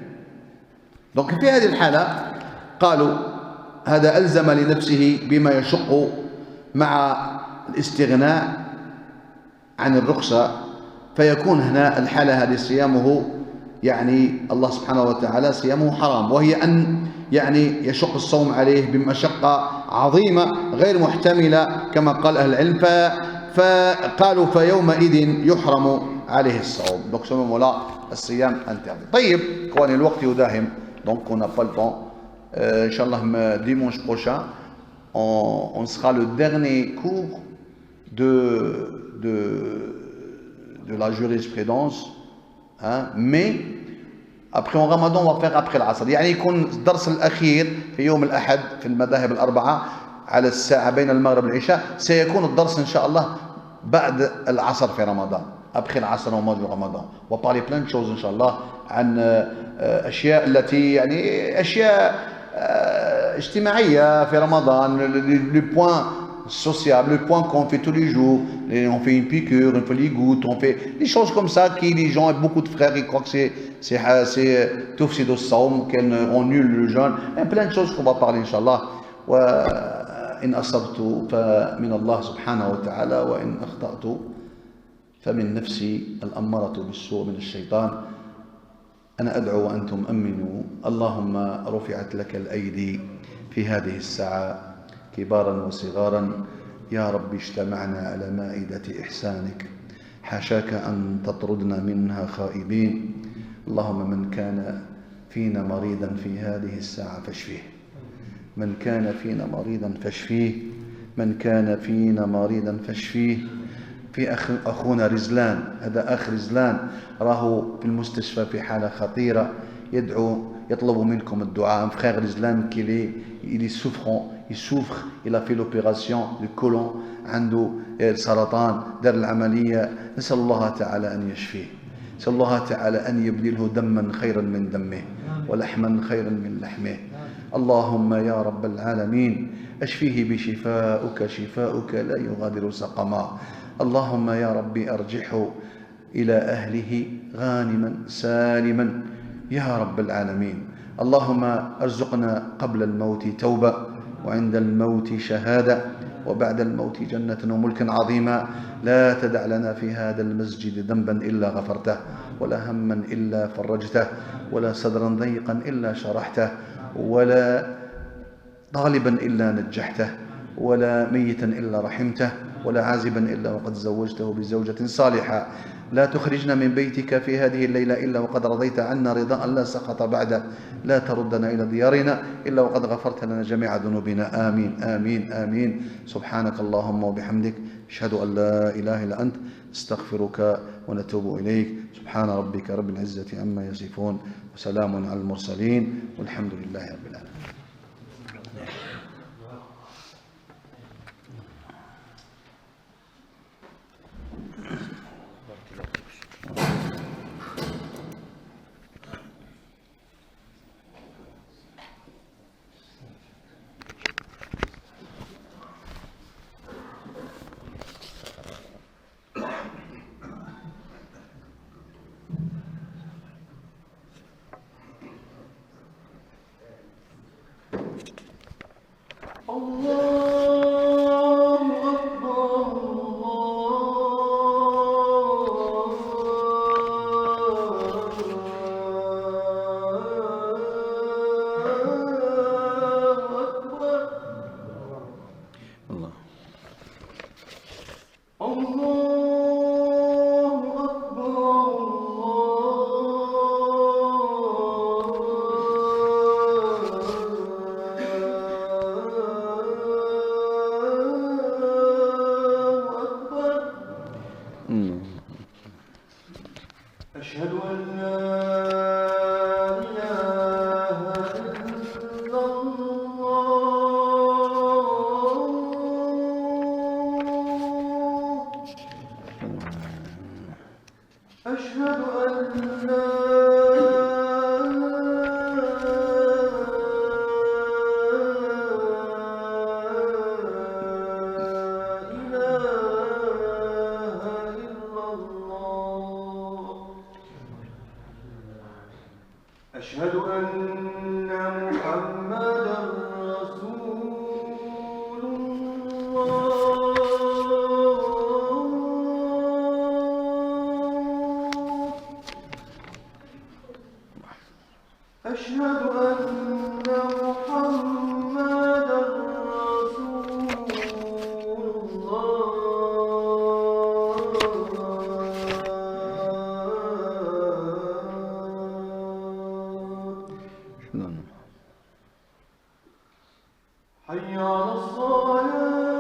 Donc في هذه الحالة قالوا هذا ألزم لنفسه بما يشق مع الاستغناء عن الرخصة، فيكون هنا الحالة هذه صيامه، يعني الله سبحانه وتعالى صيامه حرام، وهي أن يعني يشق الصوم عليه بمشقة عظيمة غير محتملة كما قال أهل العلم، فقالوا فيومئذ يحرم عليه الصوم. Donc ce moment-là, الصيام interdit. طيب إخواني، الوقت يداهم، donc on n'a pas le temps. Inch'Allah, dimanche prochain, on sera le dernier cours de la jurisprudence, hein, mais après en Ramadan on va faire après العصر، يعني يكون الدرس الأخير في يوم الأحد في المذاهب الأربعة على الساعة بين المغرب والعشاء، سيكون الدرس إن شاء الله بعد العصر في رمضان، après العصر au mois de Ramadan. On va parler plein de choses إن شاء الله عن أشياء التي يعني أشياء اجتماعية في رمضان، le point sociable, le point qu'on fait tous les jours, on fait une piqûre, on fait les gouttes, on fait des choses comme ça qui les gens, beaucoup de frères ils croient que c'est tufsid as-sawm, qu'elle rend nul le jeûne, et plein de choses qu'on va parler Inch'Allah. وإن أصبت فمن الله سبحانه وتعالى، وإن أخطأت فمن نفسي الأمارة بالسوء من الشيطان. أنا أدعو وأنتم أمنوا. اللهم رفعت لك الأيدي في هذه الساعة كبارا وصغارا، يا رب اجتمعنا على مائدة إحسانك، حاشاك أن تطردنا منها خائبين. اللهم من كان فينا مريضا في هذه الساعة فاشفيه، من كان فينا مريضا فاشفيه، من كان فينا مريضا فاشفيه. في أخونا رزلان، هذا أخ رزلان راه في المستشفى في حالة خطيرة، يطلب منكم الدعاء. frère رزلان il est souffrant, il souffre, il a fait l'opération du côlon، عنده سرطان، دار العملية. نسأل الله تعالى أن يشفيه، نسأل الله تعالى أن يبدله دما خيرا من دمه ولحما خيرا من لحمه. اللهم يا رب العالمين أشفيه بشفاؤك، شفاؤك لا يغادر سقما. اللهم يا ربي أرجحه إلى أهله غانما سالما يا رب العالمين. اللهم ارزقنا قبل الموت توبة، وعند الموت شهادة، وبعد الموت جنة وملك عظيما. لا تدع لنا في هذا المسجد ذنبا إلا غفرته، ولا هما إلا فرجته، ولا صدرا ضيقا إلا شرحته، ولا طالبا إلا نجحته، ولا ميتا إلا رحمته، ولا عازبا إلا وقد زوجته بزوجة صالحة. لا تخرجنا من بيتك في هذه الليلة إلا وقد رضيت عنا رضاء لا سقط بعده. لا تردنا إلى ديارنا إلا وقد غفرت لنا جميع ذنوبنا. آمين آمين آمين. سبحانك اللهم وبحمدك، أشهد أن لا إله إلا أنت، استغفرك ونتوب إليك. سبحان ربك رب العزة عما يصفون، وسلام على المرسلين، والحمد لله رب العالمين. حي على الصلاة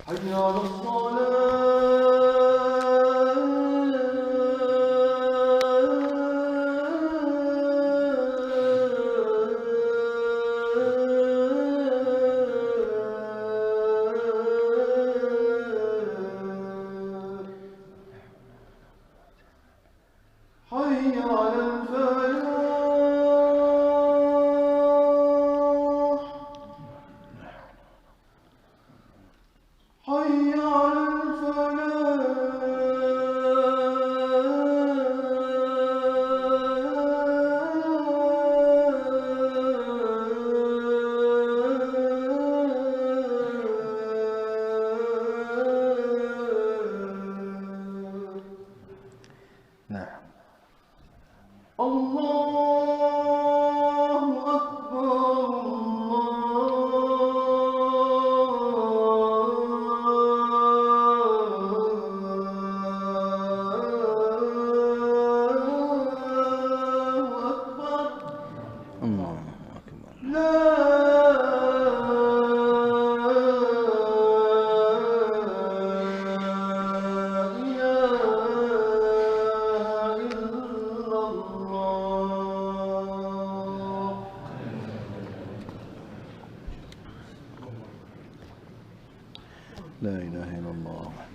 حي على الصلاة حي على الفلاح حي على الفلاح نعم. الله أكبر الله أكبر الله أكبر. لا إله إلا الله لا إله إلا الله.